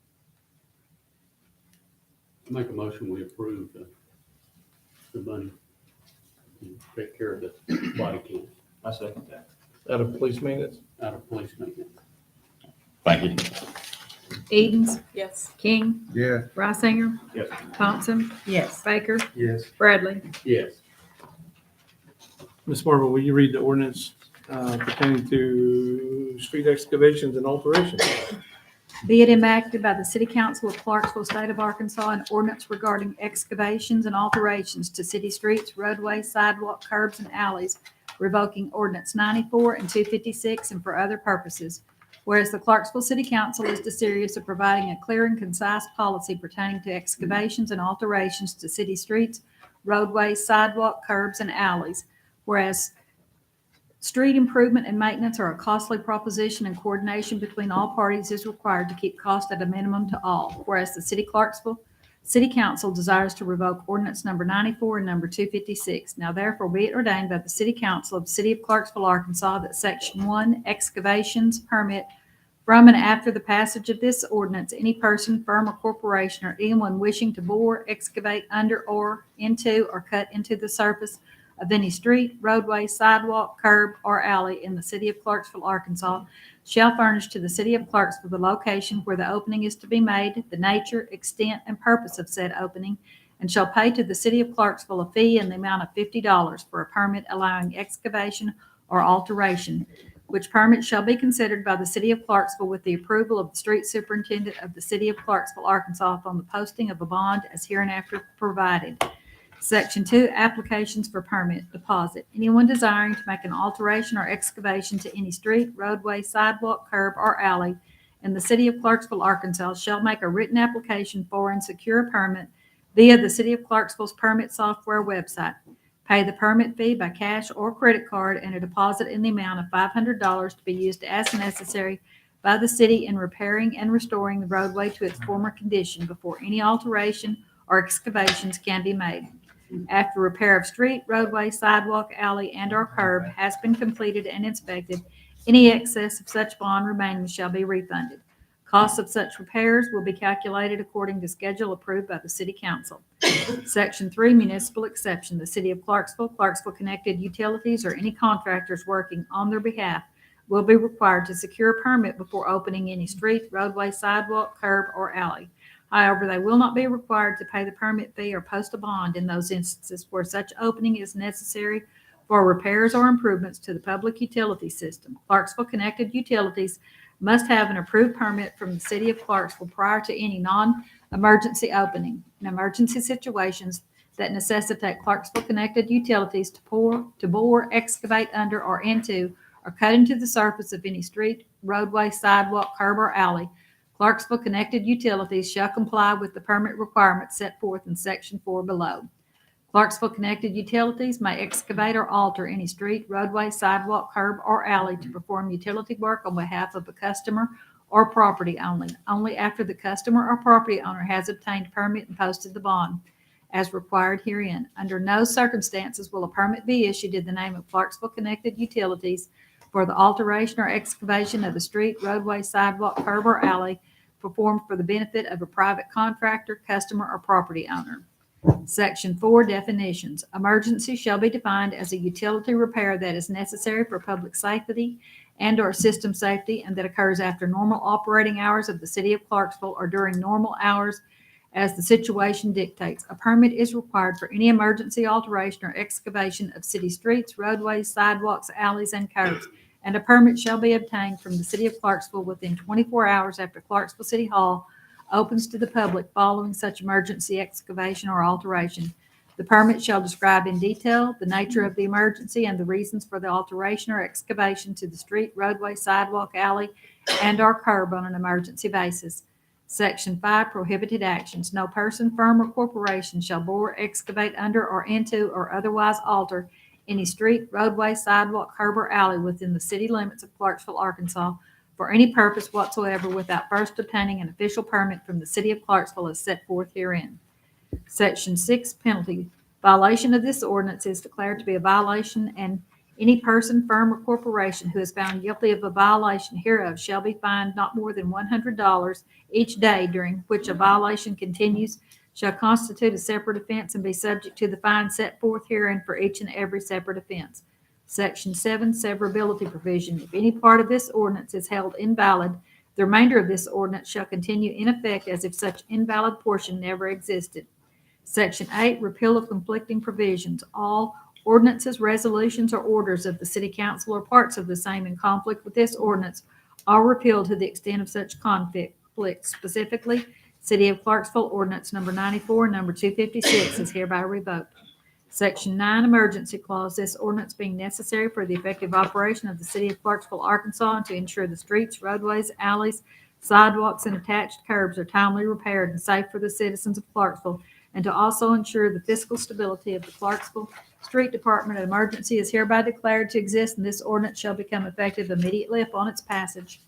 Speaker 2: Make a motion, we approve the money. Take care of the body cam
Speaker 7: I second that.
Speaker 3: Out of police maintenance?
Speaker 2: out of police maintenance.
Speaker 13: thank you.
Speaker 6: Edens,
Speaker 4: Yes.
Speaker 6: King,
Speaker 5: Yeah.
Speaker 6: Reisinger,
Speaker 7: Yes.
Speaker 6: Thompson,
Speaker 10: Yes.
Speaker 6: Baker,
Speaker 12: Yes.
Speaker 6: Bradley.
Speaker 2: Yes.
Speaker 3: Ms. Marvel, will you read the ordinance pertaining to street excavations and alterations?
Speaker 6: Be it enacted by the City Council of Clarksville, State of Arkansas, an ordinance regarding excavations and alterations to city streets, roadways, sidewalk, curbs, and alleys, revoking ordinance 94 and 256 and for other purposes. Whereas the Clarksville City Council is desirous of providing a clear and concise policy pertaining to excavations and alterations to city streets, roadways, sidewalk, curbs, and alleys. Whereas street improvement and maintenance are a costly proposition, and coordination between all parties is required to keep cost at a minimum to all. Whereas the Clarksville City Council desires to revoke ordinance number 94 and number 256. Now therefore be it ordained by the City Council of the City of Clarksville, Arkansas, that Section 1, excavations permit from and after the passage of this ordinance, any person, firm, or corporation, or anyone wishing to bore, excavate under, or into, or cut into the surface of any street, roadway, sidewalk, curb, or alley in the city of Clarksville, Arkansas, shall furnish to the city of Clarksville the location where the opening is to be made, the nature, extent, and purpose of said opening, and shall pay to the city of Clarksville a fee in the amount of $50 for a permit allowing excavation or alteration, which permit shall be considered by the city of Clarksville with the approval of the street superintendent of the city of Clarksville, Arkansas, upon the posting of a bond as hereinafter provided. Section 2, applications for permit deposit. Anyone desiring to make an alteration or excavation to any street, roadway, sidewalk, curb, or alley in the city of Clarksville, Arkansas, shall make a written application for and secure a permit via the city of Clarksville's permit software website. Pay the permit fee by cash or credit card, and a deposit in the amount of $500 to be used as necessary by the city in repairing and restoring the roadway to its former condition before any alteration or excavations can be made. After repair of street, roadway, sidewalk, alley, and/or curb has been completed and inspected, any excess of such bond remaining shall be refunded. Costs of such repairs will be calculated according to schedule approved by the City Council. Section 3, Municipal Exception. The City of Clarksville, Clarksville-connected utilities, or any contractors working on their behalf will be required to secure a permit before opening any street, roadway, sidewalk, curb, or alley. However, they will not be required to pay the permit fee or post a bond in those instances where such opening is necessary for repairs or improvements to the public utility system. Clarksville-connected utilities must have an approved permit from the City of Clarksville prior to any non-emergency opening. In emergency situations that necessitate Clarksville-connected utilities to bore, excavate under, or into, or cut into the surface of any street, roadway, sidewalk, curb, or alley, Clarksville-connected utilities shall comply with the permit requirements set forth in Section 4 below. Clarksville-connected utilities may excavate or alter any street, roadway, sidewalk, curb, or alley to perform utility work on behalf of a customer or property only after the customer or property owner has obtained permit and posted the bond as required herein. Under no circumstances will a permit be issued in the name of Clarksville-connected utilities for the alteration or excavation of a street, roadway, sidewalk, curb, or alley performed for the benefit of a private contractor, customer, or property owner. Section 4, Definitions. Emergency shall be defined as a utility repair that is necessary for public safety and/or system safety and that occurs after normal operating hours of the City of Clarksville or during normal hours as the situation dictates. A permit is required for any emergency alteration or excavation of city streets, roadways, sidewalks, alleys, and curbs, and a permit shall be obtained from the City of Clarksville within 24 hours after Clarksville City Hall opens to the public following such emergency excavation or alteration. The permit shall describe in detail the nature of the emergency and the reasons for the alteration or excavation to the street, roadway, sidewalk, alley, and/or curb on an emergency basis. Section 5, Prohibited Actions. No person, firm, or corporation shall bore, excavate under, or into, or otherwise alter any street, roadway, sidewalk, curb, or alley within the city limits of Clarksville, Arkansas, for any purpose whatsoever without first obtaining an official permit from the City of Clarksville as set forth herein. Section 6, Penalty. Violation of this ordinance is declared to be a violation, and any person, firm, or corporation who is found guilty of a violation hereof shall be fined not more than $100 each day during which a violation continues, shall constitute a separate offense and be subject to the fine set forth herein for each and every separate offense. Section 7, Severability Provision. If any part of this ordinance is held invalid, the remainder of this ordinance shall continue in effect as if such invalid portion never existed. Section 8, Repeal of Conflicting Provisions. All ordinances, resolutions, or orders of the City Council or parts of the same in conflict with this ordinance are repealed to the extent of such conflict. Specifically, City of Clarksville Ordinance Number 94, Number 256 is hereby revoked. Section 9, Emergency Clause. This ordinance being necessary for the effective operation of the City of Clarksville, Arkansas, and to ensure the streets, roadways, alleys, sidewalks, and attached curbs are timely repaired and safe for the citizens of Clarksville, and to also ensure the fiscal stability of the Clarksville Street Department. An emergency is hereby declared to exist, and this ordinance shall become effective immediately upon its passage.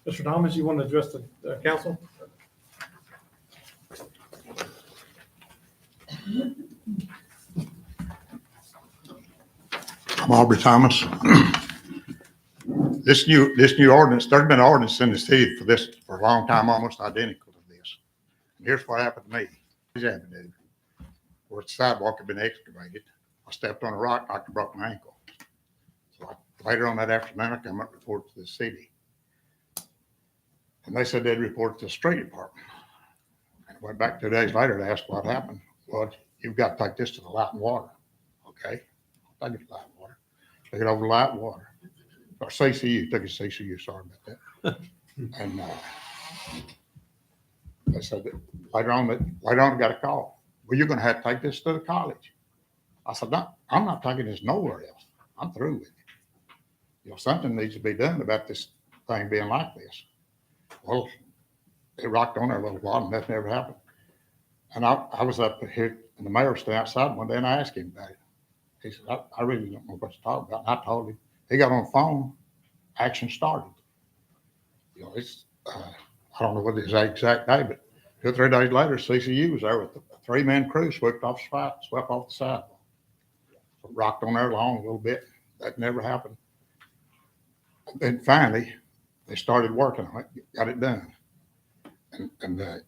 Speaker 12: Mr. Thomas, you want to address the council?
Speaker 14: I'm Aubrey Thomas. This new ordinance, there's been an ordinance in the city for a long time, almost identical to this. And here's what happened to me. Avenue, where the sidewalk had been excavated. I stepped on a rock, I broke my ankle. So later on that afternoon, I come up and reported to the city. And they said they'd report it to the street department. And I went back 2 days later to ask what happened. Well, you've got to take this to the light and water. Okay, I'll take it to the light and water. Take it over to light and water. Or CCU, took it to CCU, sorry about that. And they said that later on I got a call. Well, you're going to have to take this to the college. I said, no, I'm not taking this nowhere else. I'm through with it. You know, something needs to be done about this thing being like this. Well, it rocked on there a little while and nothing ever happened. And I was up here and the mayor was standing outside one day and I asked him about it. He said, I really don't know what to talk about. And I told him. He got on the phone, action started. You know, it's, I don't know what the exact day, but 2 or 3 days later, CCU was there with a 3-man crew, swept off the sidewalk. Rocked on there long a little bit. That never happened. Then finally, they started working on it, got it done. And there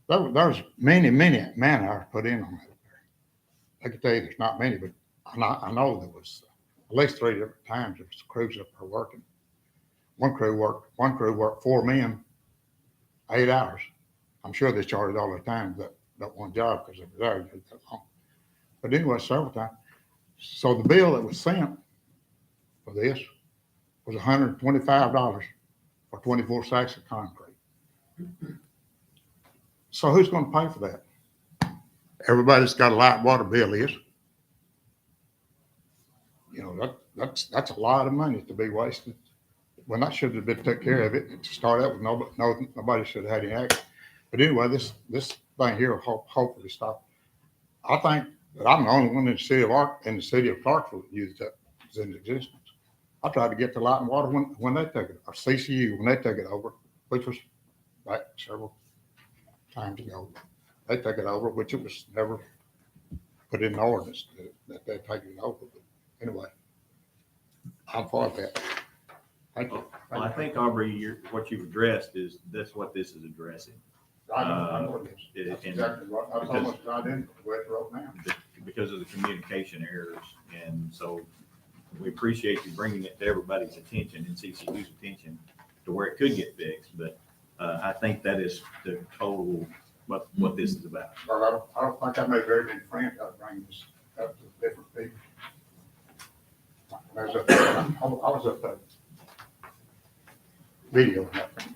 Speaker 14: was many man hours put in on it. I can tell you there's not many, but I know there was at least 3 different times there was crews up there working. One crew worked 4 men, 8 hours. I'm sure they charged all the time that one job because it was there that long. But anyway, several times. So the bill that was sent for this was $125 for 24 sacks of concrete. So who's going to pay for that? Everybody that's got a light water bill is. You know, that's a lot of money to be wasted. When that should have been took care of it to start out with. Nobody should have had any action. But anyway, this thing here will hopefully stop. I think that I'm the only one in the city of Clarksville that used that was in existence. I tried to get the light and water when they took it, or CCU when they took it over, which was back several times ago. They took it over, which it was never put in the ordinance that they're taking it over. But anyway, I'm for that. Thank you.
Speaker 7: Well, I think, Aubrey, what you've addressed is that's what this is addressing.
Speaker 14: I know it is. That's
Speaker 7: and-
Speaker 14: exactly what, that's
Speaker 7: because-
Speaker 14: almost identical to what it wrote now.
Speaker 7: Because of the communication errors. And so we appreciate you bringing it to everybody's attention and CCU's attention to where it could get fixed. But I think that is the total, what this is about.
Speaker 14: Well, I don't think I made very many friends out of bringing this up to different people. I was up at video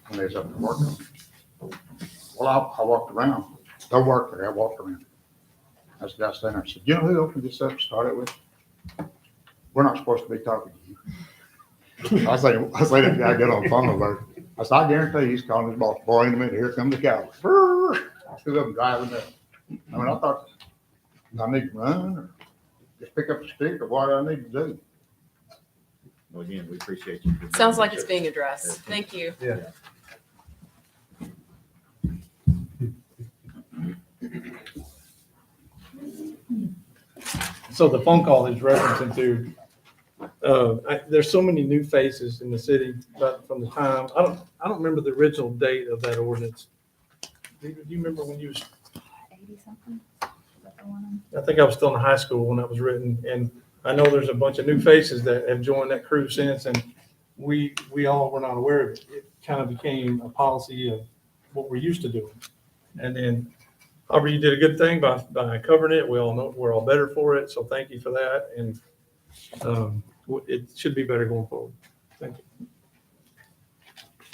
Speaker 14: when they was up there working. Well, I walked around. Don't work there. I walked around. I was down there and I said, you know who opened this up and started with? We're not supposed to be talking to you. I say that guy get on the phone about it. I said, I guarantee he's calling his boss. Boy, in a minute, here come the cow. Two of them driving up. I mean, I thought, do I need to run or just pick up the stick or what do I need to do?
Speaker 7: Well, again, we appreciate you.
Speaker 4: Sounds like it's being addressed. Thank you.
Speaker 12: Yeah. So the phone call is referencing to, there's so many new faces in the city, but from the time, I don't remember the original date of that ordinance. Do you remember when you was,
Speaker 6: 80-something?
Speaker 12: I think I was still in high school when that was written, and I know there's a bunch of new faces that have joined that crew since, and we all were not aware of it. It kind of became a policy of what we're used to doing. And then, Aubrey, you did a good thing by covering it. We all know we're all better for it, so thank you for that. And it should be better going forward. Thank you.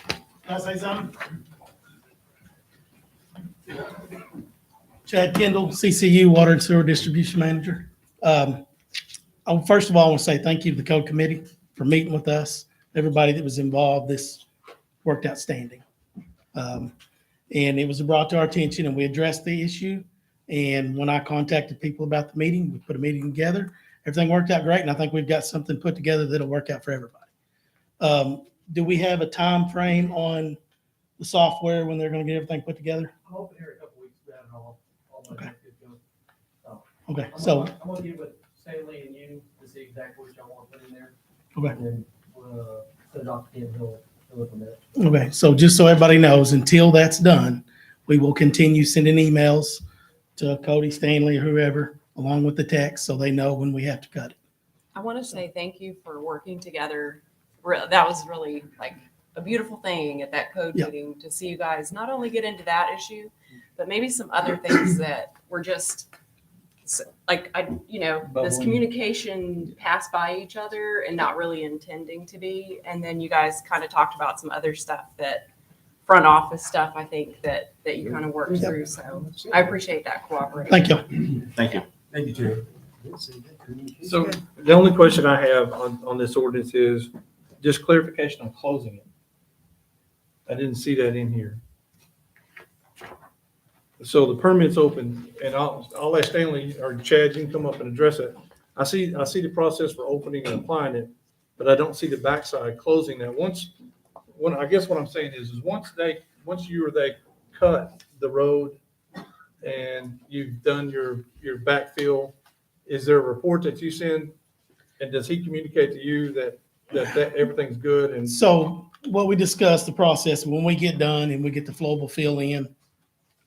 Speaker 15: Can I say something? Chad Kendall, CCU Water and Sewer Distribution Manager. First of all, I want to say thank you to the code committee for meeting with us. Everybody that was involved, this worked outstanding. And it was brought to our attention and we addressed the issue. And when I contacted people about the meeting, we put a meeting together. Everything worked out great. And I think we've got something put together that'll work out for everybody. Do we have a time frame on the software when they're going to get everything put together?
Speaker 16: I'm hoping here in a couple weeks, we have it all my
Speaker 15: Okay.
Speaker 16: good to go. So,
Speaker 15: Okay,
Speaker 16: I'm
Speaker 15: so,
Speaker 16: gonna get with Stanley and you to see exactly what y'all want to put in there.
Speaker 15: okay.
Speaker 16: And then we'll send it off to Ken, he'll implement it.
Speaker 15: Okay, so just so everybody knows, until that's done, we will continue sending emails to Cody, Stanley, or whoever, along with the text, so they know when we have to cut it.
Speaker 4: I want to say thank you for working together. That was really like a beautiful thing at that code
Speaker 15: Yeah.
Speaker 4: meeting to see you guys not only get into that issue, but maybe some other things that were just like, this
Speaker 12: Bubbling.
Speaker 4: communication passed by each other and not really intending to be. And then you guys kind of talked about some other stuff that front office stuff, I think that you kind of worked
Speaker 15: Yep.
Speaker 4: through. So I appreciate that cooperation.
Speaker 15: Thank you.
Speaker 7: Thank you.
Speaker 12: Thank you, Terry. So the only question I have on this ordinance is just clarification on closing it. I didn't see that in here. So the permit's open and I'll let Stanley or Chad, you can come up and address it. I see the process for opening and applying it, but I don't see the backside closing that. I guess what I'm saying is once you or they cut the road and you've done your backfill, is there a report that you send? And does he communicate to you that everything's good and?
Speaker 15: So what we discussed, the process, when we get done and we get the flowable fill in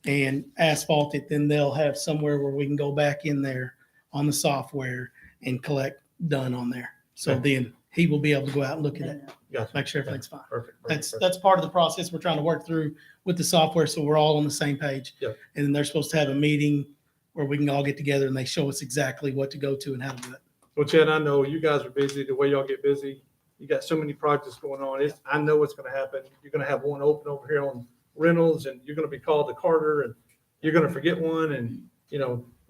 Speaker 15: and asphalt it, then they'll have somewhere where we can go back in there on the software and collect done on there. So then he will be able to go out and look at it,
Speaker 12: Gotcha.
Speaker 15: make sure everything's fine.
Speaker 12: Perfect.
Speaker 15: That's part of the process we're trying to work through with the software, so we're all on the same page.
Speaker 12: Yep.
Speaker 15: And then they're supposed to have a meeting where we can all get together and they show us exactly what to go to and how to do it.
Speaker 12: Well, Chad, I know you guys are busy, the way y'all get busy. You got so many projects going on. I know what's going to happen. You're going to have one open over here on Reynolds and you're going to be called to Carter and you're going to forget one. And,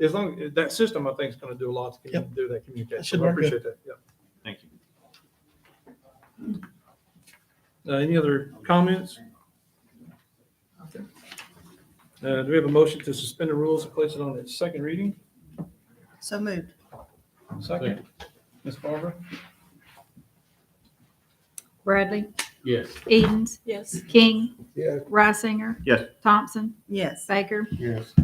Speaker 12: as long as that system, I think is going to do a lot to do that communication.
Speaker 15: That should
Speaker 12: So I
Speaker 15: work good.
Speaker 12: appreciate that. Yeah.
Speaker 7: Thank you.
Speaker 12: Any other comments? Okay. Do we have a motion to suspend the rules and place it on its second reading?
Speaker 10: So moved.
Speaker 12: Second. Ms. Barbara?
Speaker 6: Bradley,
Speaker 2: Yes.
Speaker 6: Edens,
Speaker 4: Yes.
Speaker 6: King,
Speaker 5: Yes.
Speaker 6: Reisinger,
Speaker 7: Yes.
Speaker 6: Thompson,
Speaker 10: Yes.
Speaker 6: Baker.
Speaker 5: Yes.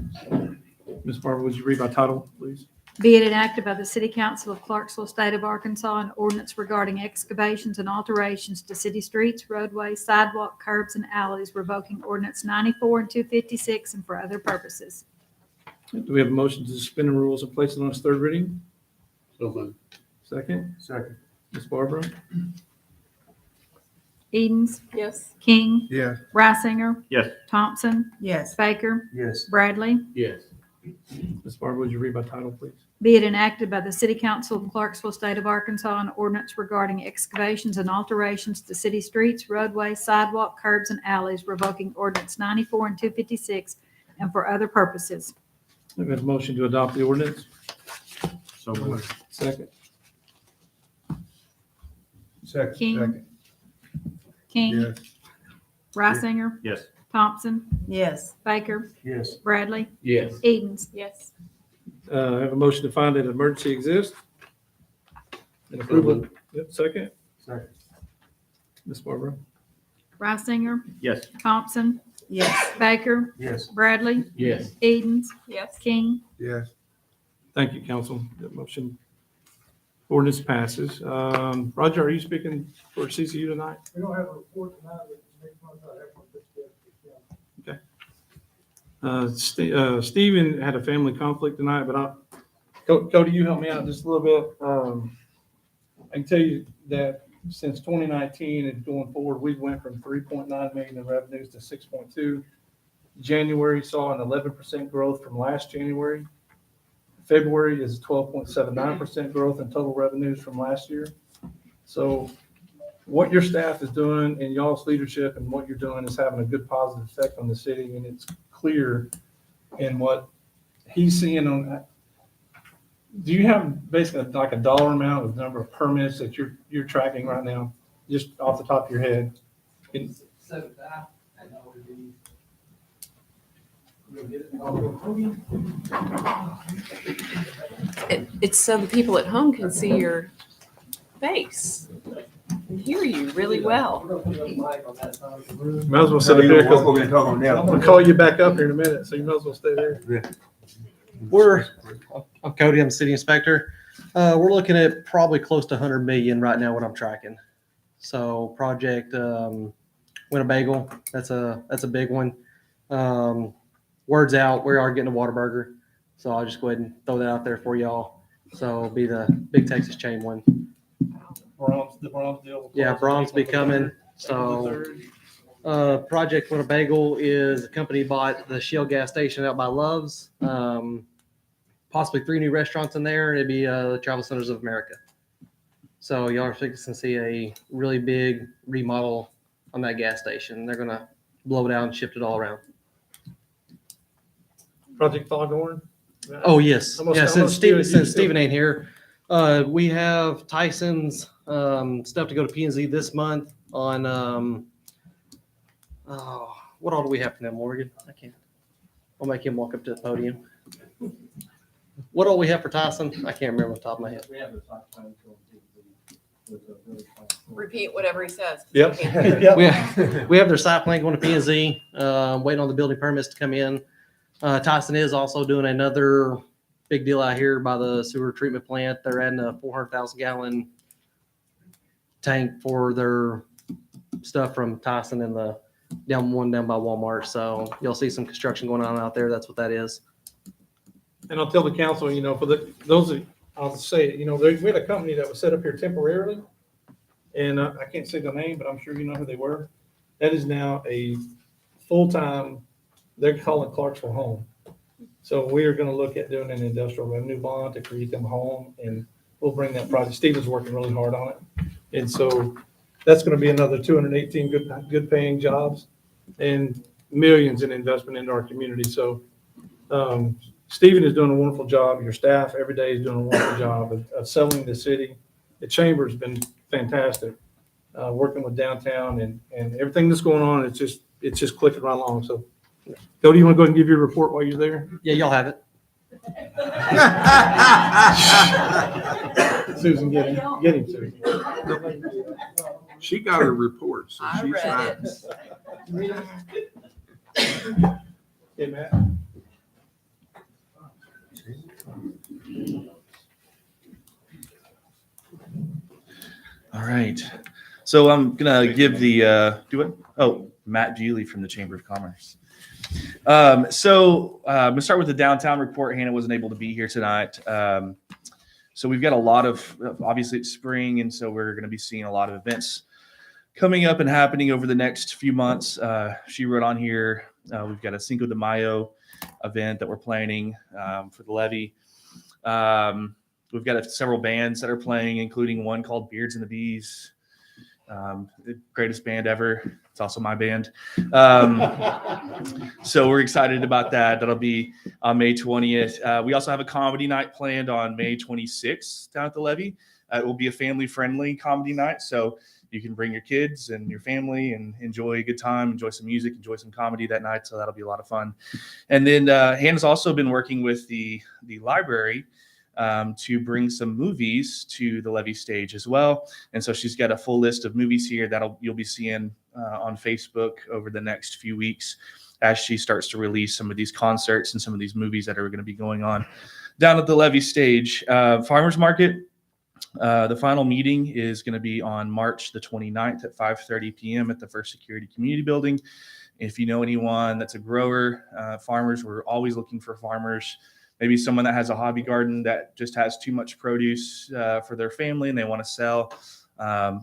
Speaker 12: Ms. Barbara, would you read by title, please?
Speaker 6: Be it enacted by the City Council of Clarksville, State of Arkansas, an ordinance regarding excavations and alterations to city streets, roadways, sidewalk, curbs, and alleys, revoking ordinance 94 and 256, and for other purposes.
Speaker 12: Do we have a motion to suspend the rules and place it on its third reading?
Speaker 2: So moved.
Speaker 12: Second.
Speaker 5: Second.
Speaker 12: Ms. Barbara?
Speaker 6: Edens,
Speaker 4: Yes.
Speaker 6: King,
Speaker 5: Yes.
Speaker 6: Reisinger,
Speaker 7: Yes.
Speaker 6: Thompson,
Speaker 10: Yes.
Speaker 6: Baker,
Speaker 5: Yes.
Speaker 6: Bradley.
Speaker 2: Yes.
Speaker 12: Ms. Barbara, would you read by title, please?
Speaker 6: Be it enacted by the City Council of Clarksville, State of Arkansas, an ordinance regarding excavations and alterations to city streets, roadways, sidewalk, curbs, and alleys, revoking ordinance 94 and 256, and for other purposes.
Speaker 12: We have a motion to adopt the ordinance.
Speaker 7: So moved.
Speaker 12: Second.
Speaker 5: Second.
Speaker 6: King.
Speaker 5: Second.
Speaker 6: King,
Speaker 5: Yes.
Speaker 6: Reisinger,
Speaker 7: Yes.
Speaker 6: Thompson,
Speaker 10: Yes.
Speaker 6: Baker,
Speaker 5: Yes.
Speaker 6: Bradley,
Speaker 2: Yes.
Speaker 6: Edens.
Speaker 4: Yes.
Speaker 12: I have a motion to find that an emergency exists. And approval. Yep, second.
Speaker 5: Second.
Speaker 12: Ms. Barbara?
Speaker 6: Reisinger,
Speaker 7: Yes.
Speaker 6: Thompson,
Speaker 10: Yes.
Speaker 6: Baker,
Speaker 5: Yes.
Speaker 6: Bradley,
Speaker 2: Yes.
Speaker 6: Edens,
Speaker 4: Yes.
Speaker 6: King.
Speaker 5: Yes.
Speaker 12: Thank you, council. The motion ordinance passes. Roger, are you speaking for CCU tonight? We don't have a report tonight, but next month I have one. Okay. Stephen had a family conflict tonight, but Cody, you help me out just a little bit. I can tell you that since 2019 and going forward, we went from 3.9 million in revenues to 6.2. January saw an 11% growth from last January. February is 12.79% growth in total revenues from last year. So what your staff is doing and y'all's leadership and what you're doing is having a good positive effect on the city, and it's clear in what he's seeing on that. Do you have basically like a dollar amount of number of permits that you're tracking right now, just off the top of your head?
Speaker 16: So that, I know would be.
Speaker 4: It's so the people at home can see your face and hear you really well.
Speaker 12: Might as well sit up there because I'll call you back up here in a minute, so you might as well stay there.
Speaker 16: I'm Cody, I'm the city inspector. We're looking at probably close to 100 million right now, what I'm tracking. So project Winnebago, that's a big one. Word's out, we are getting a Whataburger. So I'll just go ahead and throw that out there for y'all. So it'll be the big Texas chain one.
Speaker 12: The Brahms deal.
Speaker 16: Yeah, Brahms be coming. So Project Winnebago is a company bought the Shell gas station out by Love's. Possibly 3 new restaurants in there. It'd be the Travel Centers of America. So y'all are fixing to see a really big remodel on that gas station. They're going to blow it out and shift it all around.
Speaker 12: Project Foghorn?
Speaker 16: Oh, yes.
Speaker 12: Almost-
Speaker 16: Yeah,
Speaker 12: almost
Speaker 16: since Steven ain't here, we have Tyson's stuff to go to P&Z this month on, what all do we have from them, Morgan? I can't. I'll make him walk up to the podium. What all we have for Tyson? I can't remember off the top of my head.
Speaker 4: Repeat whatever he says.
Speaker 12: Yep.
Speaker 16: We have their site plan going to P&Z, waiting on the building permits to come in. Tyson is also doing another big deal out here by the sewer treatment plant. They're adding a 400,000 gallon tank for their stuff from Tyson and the down by Walmart. So you'll see some construction going on out there. That's what that is.
Speaker 12: And I'll tell the council, you know, for I'll say it, you know, we had a company that was set up here temporarily, and I can't say the name, but I'm sure you know who they were. That is now a full-time, they're calling Clarksville home. So we are going to look at doing an industrial revenue bond to create them a home, and we'll bring that project. Stephen's working really hard on it. And so that's going to be another 218 good paying jobs and millions in investment into our community. So Stephen is doing a wonderful job. Your staff every day is doing a wonderful job of selling the city. The chamber has been fantastic, working with downtown and everything that's going on. It's just clicking right along. So, Cody, you want to go ahead and give your report while you're there?
Speaker 16: Yeah, y'all have it.
Speaker 12: Susan, get him, Susan.
Speaker 5: She got her report, so
Speaker 4: I
Speaker 5: she's
Speaker 4: read
Speaker 5: fine.
Speaker 4: it.
Speaker 12: Hey, Matt.
Speaker 17: All right. So I'm going to give the, Matt Bewley from the Chamber of Commerce. I'm going to start with the downtown report. Hannah wasn't able to be here tonight. So we've got a lot of, obviously it's spring, and so we're going to be seeing a lot of events coming up and happening over the next few months. She wrote on here, we've got a Cinco de Mayo event that we're planning for the levee. We've got several bands that are playing, including one called Beards and the Bees. The greatest band ever. It's also my band. So we're excited about that. That'll be on May 20th. We also have a comedy night planned on May 26th down at the levee. It will be a family-friendly comedy night, so you can bring your kids and your family and enjoy a good time, enjoy some music, enjoy some comedy that night. So that'll be a lot of fun. And then Hannah's also been working with the library to bring some movies to the levee stage as well. And so she's got a full list of movies here that you'll be seeing on Facebook over the next few weeks as she starts to release some of these concerts and some of these movies that are going to be going on down at the levee stage. Farmers Market, the final meeting is going to be on March the 29th at 5:30 p.m. at the First Security Community Building. If you know anyone that's a grower, farmers, we're always looking for farmers. Maybe someone that has a hobby garden that just has too much produce for their family and they want to sell.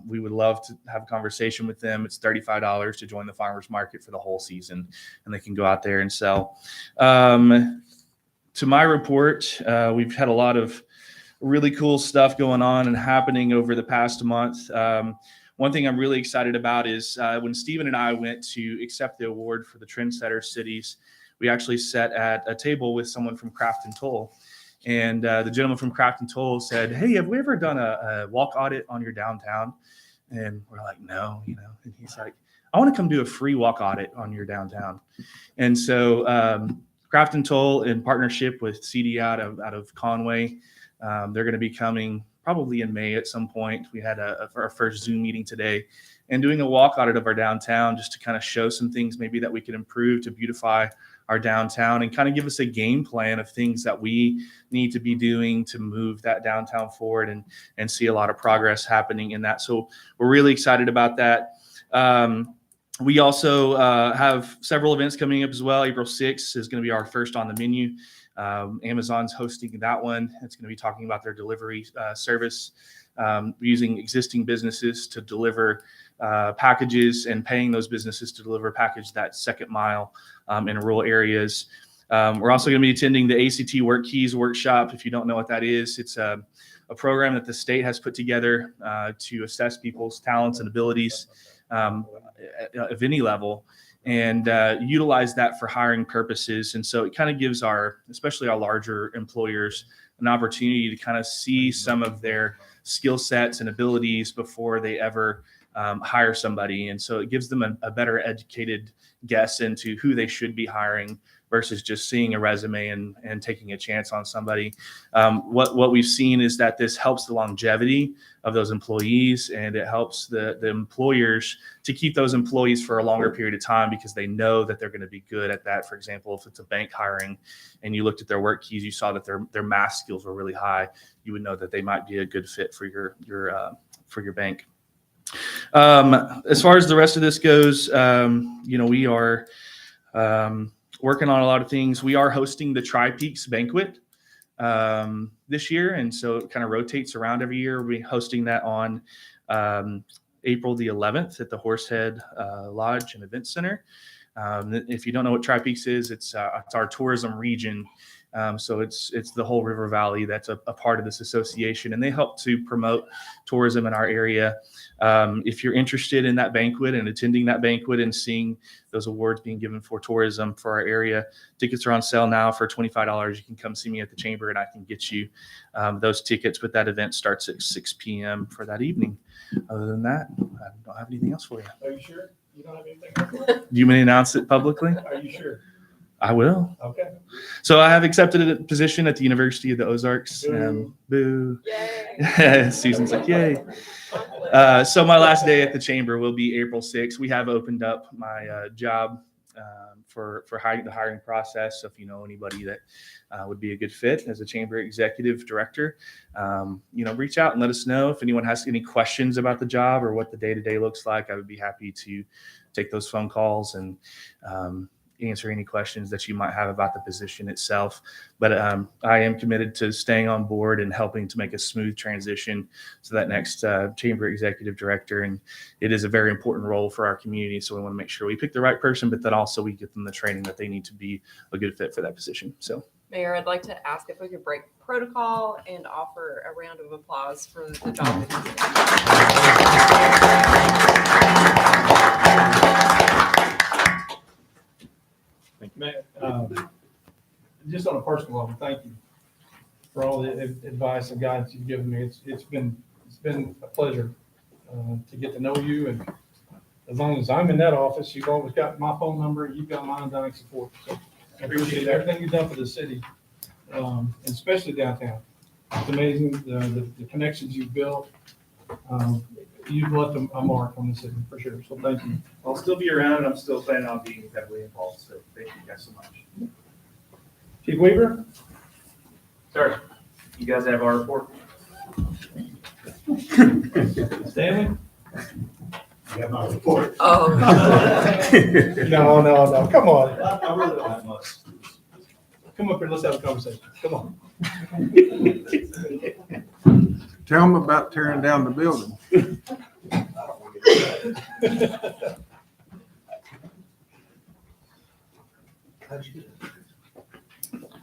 Speaker 17: We would love to have a conversation with them. It's $35 to join the farmers market for the whole season, and they can go out there and sell. To my report, we've had a lot of really cool stuff going on and happening over the past month. One thing I'm really excited about is when Stephen and I went to accept the award for the Trendsetter Cities, we actually sat at a table with someone from Craft and Toll. And the gentleman from Craft and Toll said, "Hey, have we ever done a walk audit on your downtown?" And we're like, "No, And he's like, "I want to come do a free walk audit on your downtown." And so Craft and Toll, in partnership with CD out of Conway, they're going to be coming probably in May at some point. We had our first Zoom meeting today and doing a walk audit of our downtown just to kind of show some things maybe that we could improve to beautify our downtown and kind of give us a game plan of things that we need to be doing to move that downtown forward and see a lot of progress happening in that. So we're really excited about that. We also have several events coming up as well. April 6th is going to be our first on the menu. Amazon's hosting that one. It's going to be talking about their delivery service, using existing businesses to deliver packages and paying those businesses to deliver a package that second mile in rural areas. We're also going to be attending the ACT Work Keys workshop. If you don't know what that is, it's a program that the state has put together to assess people's talents and abilities of any level and utilize that for hiring purposes. And so it kind of gives especially our larger employers, an opportunity to kind of see some of their skill sets and abilities before they ever hire somebody. And so it gives them a better educated guess into who they should be hiring versus just seeing a resume and taking a chance on somebody. What we've seen is that this helps the longevity of those employees, and it helps the employers to keep those employees for a longer period of time because they know that they're going to be good at that. For example, if it's a bank hiring and you looked at their work keys, you saw that their math skills were really high, you would know that they might be a good fit for your bank. As far as the rest of this goes, we are working on a lot of things. We are hosting the Tri-Peaks banquet this year, and so it kind of rotates around every year. We're hosting that on April the 11th at the Horsehead Lodge and Event Center. If you don't know what Tri-Peaks is, it's our tourism region. So it's the whole River Valley that's a part of this association, and they help to promote tourism in our area. If you're interested in that banquet and attending that banquet and seeing those awards being given for tourism for our area, tickets are on sale now for $25. You can come see me at the chamber and I can get you those tickets, but that event starts at 6 p.m. for that evening. Other than that, I don't have anything else for you.
Speaker 12: Are you sure? You don't have anything else?
Speaker 17: Do you want me to announce it publicly?
Speaker 12: Are you sure?
Speaker 17: I will.
Speaker 12: Okay.
Speaker 17: So I have accepted a position at the University of the Ozarks. Boo. Yay. Susan's like, yay. So my last day at the chamber will be April 6th. We have opened up my job for the hiring process. So if you know anybody that would be a good fit as a chamber executive director, reach out and let us know. If anyone has any questions about the job or what the day-to-day looks like, I would be happy to take those phone calls and answer any questions that you might have about the position itself. But I am committed to staying on board and helping to make a smooth transition to that next chamber executive director. And it is a very important role for our community. So we want to make sure we pick the right person, but then also we get them the training that they need to be a good fit for that position. So
Speaker 4: Mayor, I'd like to ask if we could break protocol and offer a round of applause for the job that
Speaker 12: Matt, just on a personal level, thank you for all the advice and guidance you've given me. It's been a pleasure to get to know you, and as long as I'm in that office, you've always got my phone number, you've got my undying support. So I appreciate everything you've done for the city, and especially downtown. It's amazing the connections you've built. You've left a mark on the city for sure. So thank you.
Speaker 18: I'll still be around, and I'm still planning on being heavily involved, so thank you guys so much.
Speaker 12: Chief Weaver?
Speaker 18: Sir, you guys have our report?
Speaker 12: Stanley?
Speaker 1: You have my report.
Speaker 4: Oh.
Speaker 12: No, come on.
Speaker 18: I really don't have much.
Speaker 12: Come up here, let's have a conversation. Come on.
Speaker 5: Tell them about tearing down the building.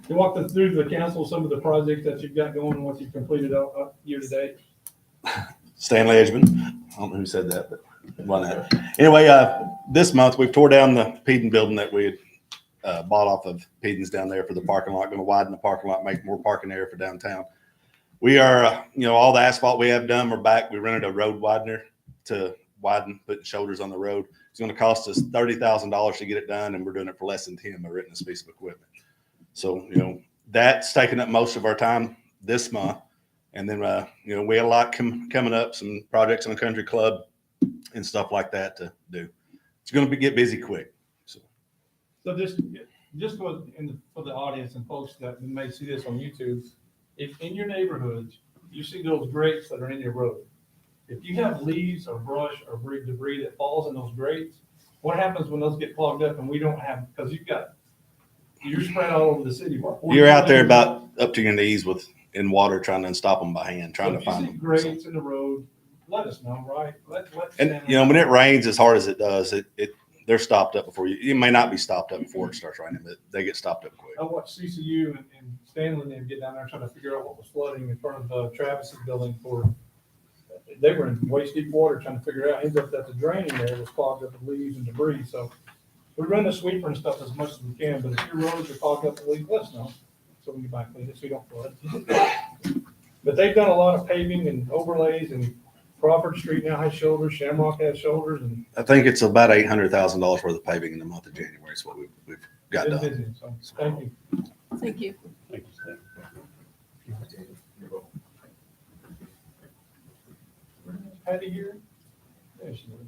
Speaker 12: You walk us through the council, some of the projects that you've got going and what you've completed year to date.
Speaker 19: Stanley Edgman. I don't know who said that, but why not? Anyway, this month we've tore down the Peden building that we had bought off of Peden's down there for the parking lot. Going to widen the parking lot, make more parking area for downtown. We are, all the asphalt we have done, we're back. We rented a road widener to widen, putting shoulders on the road. It's going to cost us $30,000 to get it done, and we're doing it for less than 10 by renting this piece of equipment. So, that's taking up most of our time this month. And then, we had a lot coming up, some projects on the country club and stuff like that to do. It's going to get busy quick.
Speaker 12: So just for the audience and folks that may see this on YouTube, if in your neighborhoods, you see those grates that are in your road, if you have leaves or brush or debris that falls in those grates, what happens when those get clogged up and we don't have, because you're spread all over the city.
Speaker 19: You're out there about up to your knees in water trying to unstop them by hand, trying to find them.
Speaker 12: Grates in the road, let us know, right?
Speaker 19: And when it rains as hard as it does, they're stopped up before you may not be stopped up before it starts raining, but they get stopped up quick.
Speaker 12: I watched CCU and Stanley and get down there trying to figure out what was flooding in front of Travis's building they were in waist deep water trying to figure out. Ended up that the drain in there was clogged up with leaves and debris. So we run the sweeper and stuff as much as we can, but if your roads are clogged up with leaves, let us know so we can buy clean it so you don't flood. But they've done a lot of paving and overlays and Crawford Street now has shoulders, Shamrock has shoulders, and
Speaker 19: I think it's about $800,000 worth of paving in the month of January is what we've got
Speaker 12: it's
Speaker 19: done.
Speaker 12: busy, so thank you.
Speaker 6: Thank you.
Speaker 2: Thank you, Steve.
Speaker 12: Patty here? There she is.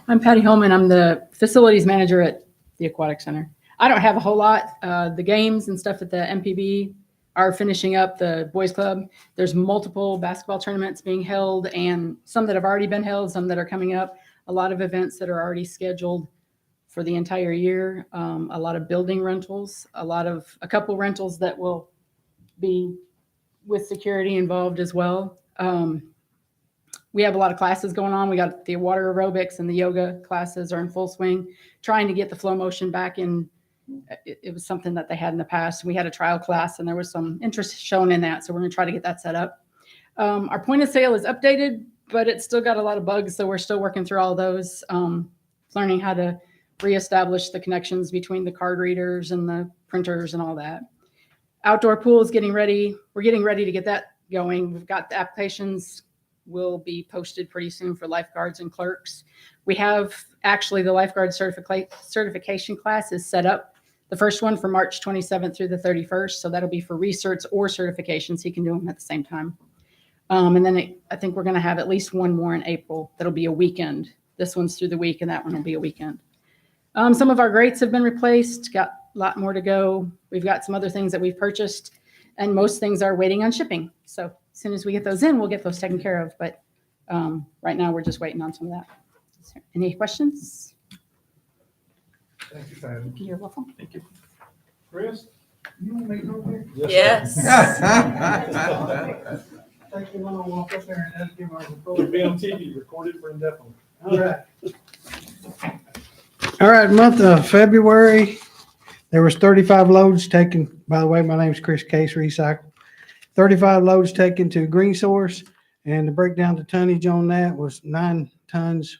Speaker 20: I'm Patty Holman. I'm the facilities manager at the Aquatic Center. I don't have a whole lot. The games and stuff at the MPB are finishing up, the boys club. There's multiple basketball tournaments being held, and some that have already been held, some that are coming up. A lot of events that are already scheduled for the entire year. A lot of building rentals, a couple rentals that will be with security involved as well. We have a lot of classes going on. We got the water aerobics and the yoga classes are in full swing, trying to get the flow motion back in. It was something that they had in the past. We had a trial class and there was some interest shown in that. So we're going to try to get that set up. Our point of sale is updated, but it's still got a lot of bugs. So we're still working through all those, learning how to reestablish the connections between the card readers and the printers and all that. Outdoor pool is getting ready. We're getting ready to get that going. We've got the applications will be posted pretty soon for lifeguards and clerks. We have actually the lifeguard certification class is set up. The first one for March 27th through the 31st. So that'll be for research or certifications. You can do them at the same time. And then I think we're going to have at least one more in April. That'll be a weekend. This one's through the week and that one will be a weekend. Some of our grates have been replaced, got a lot more to go. We've got some other things that we've purchased and most things are waiting on shipping. So as soon as we get those in, we'll get those taken care of. But right now we're just waiting on some of that. Any questions?
Speaker 12: Thank you, Patty.
Speaker 20: You're welcome.
Speaker 7: Thank you.
Speaker 12: Chris? You want me to go there?
Speaker 4: Yes.
Speaker 12: Take you long walk up there and ask him our report. You'll be on TV, recorded for indefinitely. All right.
Speaker 21: All right, month of February, there was 35 loads taken. By the way, my name's Chris Case, Recycle. 35 loads taken to Green Source, and the breakdown to tonnage on that was 9 tons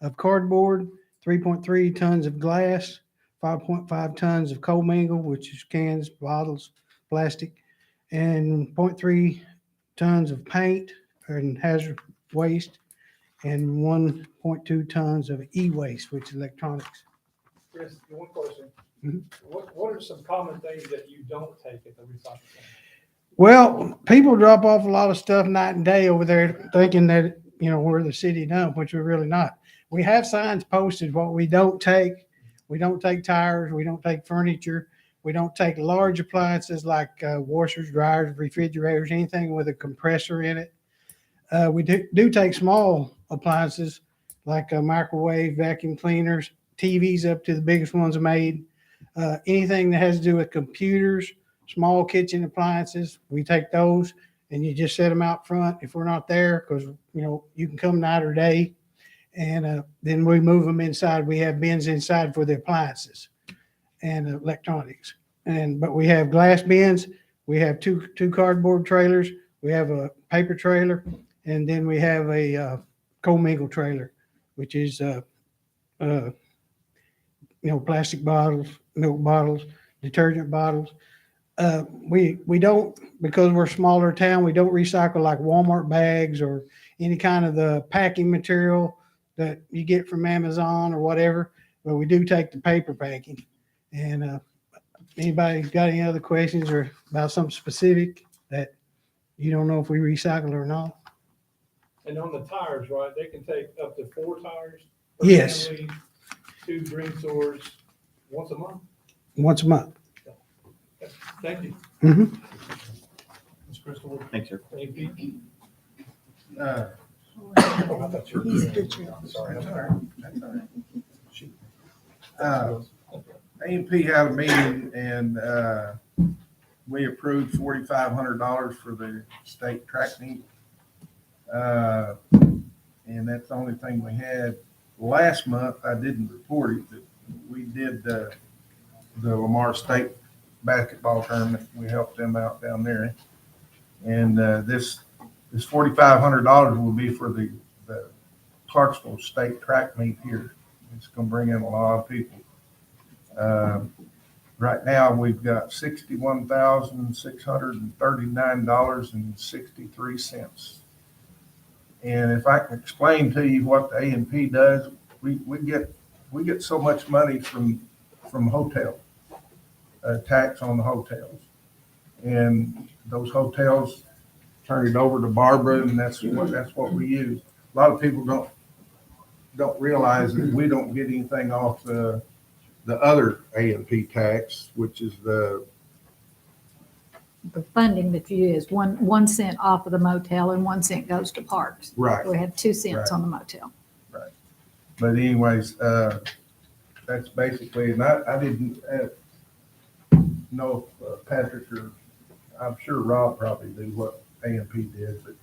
Speaker 21: of cardboard, 3.3 tons of glass, 5.5 tons of cold mingle, which is cans, bottles, plastic, and 0.3 tons of paint and hazard waste, and 1.2 tons of e-waste, which is electronics.
Speaker 12: Chris, one question.
Speaker 21: Mhm.
Speaker 12: What are some common things that you don't take at the recycling center?
Speaker 21: Well, people drop off a lot of stuff night and day over there thinking that, we're the city dump, which we're really not. We have signs posted what we don't take. We don't take tires. We don't take furniture. We don't take large appliances like washers, dryers, refrigerators, anything with a compressor in it. We do take small appliances like a microwave, vacuum cleaners, TVs up to the biggest ones made. Anything that has to do with computers, small kitchen appliances, we take those and you just set them out front if we're not there because, you can come night or day. And then we move them inside. We have bins inside for the appliances and electronics. But we have glass bins. We have two cardboard trailers. We have a paper trailer. And then we have a cold mingle trailer, which is, plastic bottles, milk bottles, detergent bottles. We don't, because we're a smaller town, we don't recycle like Walmart bags or any kind of the packing material that you get from Amazon or whatever. But we do take the paper packing. And anybody got any other questions or about something specific that you don't know if we recycle or not?
Speaker 12: And on the tires, right, they can take up to 4 tires per
Speaker 21: Yes.
Speaker 12: family to Green Source once a month.
Speaker 21: Once a month.
Speaker 12: Thank you.
Speaker 21: Mm-hmm.
Speaker 12: Ms. Crystal.
Speaker 7: Thanks, sir.
Speaker 12: Thank you.
Speaker 10: He's the chair.
Speaker 5: Sorry, that's all right. A&P had a meeting and we approved $4,500 for the state track meet. And that's the only thing we had. Last month, I didn't report it, but we did the Lamar State basketball tournament. We helped them out down there. And this $4,500 will be for the Clarksville State Track Meet here. It's gonna bring in a lot of people. Right now, we've got $61,639.63. And if I can explain to you what the A&P does, we get so much money from hotel, tax on the hotels. And those hotels turn it over to Barbara, and that's what we use. A lot of people don't realize that we don't get anything off the other A&P tax, which is the
Speaker 6: funding that you use, 1 cent off of the motel and 1 cent goes to parks.
Speaker 5: right.
Speaker 6: We have 2 cents
Speaker 5: Right.
Speaker 6: on the motel.
Speaker 5: But anyways, that's basically, and I didn't know if Patrick or, I'm sure Rob probably knew what A&P did, but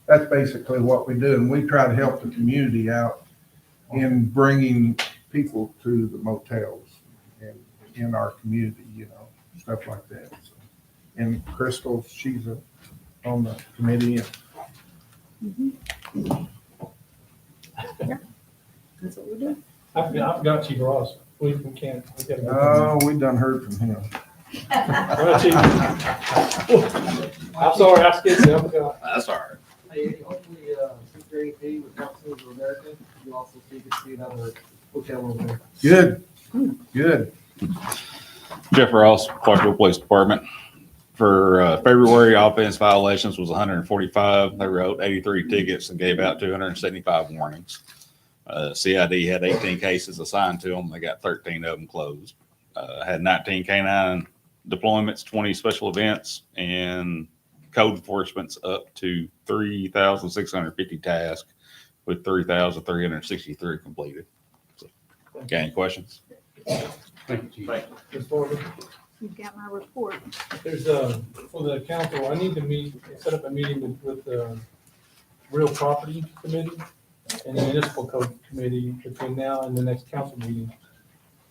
Speaker 5: that's basically what we do. And we try to help the community out in bringing people to the motels and in our community, stuff like that. So, and Crystal, she's on the committee.
Speaker 6: That's what we do.
Speaker 12: I forgot Chief Ross. We can't. We gotta go.
Speaker 5: Oh, we done heard from him.
Speaker 12: Well, Chief. I'm sorry, I skipped you. I forgot.
Speaker 13: That's all right.
Speaker 16: Hey, Eddie, hopefully, Sister AP with Councils of America, you also see another hotel over there.
Speaker 5: Good.
Speaker 13: Jeff Ross, Clarksville Police Department. For February, offense violations was 145. They wrote 83 tickets and gave out 275 warnings. CID had 18 cases assigned to them. They got 13 of them closed. Had 19 canine deployments, 20 special events, and code enforcement's up to 3,650 tasks with 3,363 completed. So, got any questions?
Speaker 12: Thank you, Chief. Ms. Farber?
Speaker 6: You've got my report.
Speaker 12: There's, for the council, I need to set up a meeting with the real property committee and the municipal code committee between now and the next council meeting.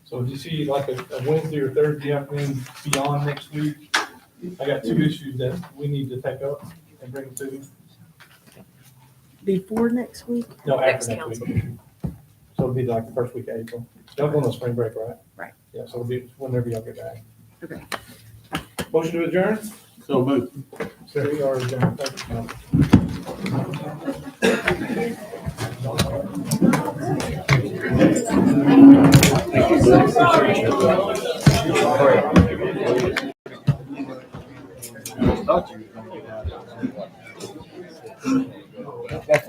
Speaker 12: So if you see like a Wednesday or Thursday afternoon beyond next week, I got 2 issues that we need to take up and bring to you.
Speaker 10: Before next week?
Speaker 12: No,
Speaker 4: Next
Speaker 12: after next
Speaker 4: council.
Speaker 12: week. So it'll be like the first week of April. Y'all going on spring break, right?
Speaker 4: Right.
Speaker 12: Yeah, so it'll be whenever y'all get back.
Speaker 4: Okay.
Speaker 12: Motion to adjourn?
Speaker 5: So moved.
Speaker 12: So we are adjourned. Thank you,
Speaker 7: I thought you were gonna get out of it.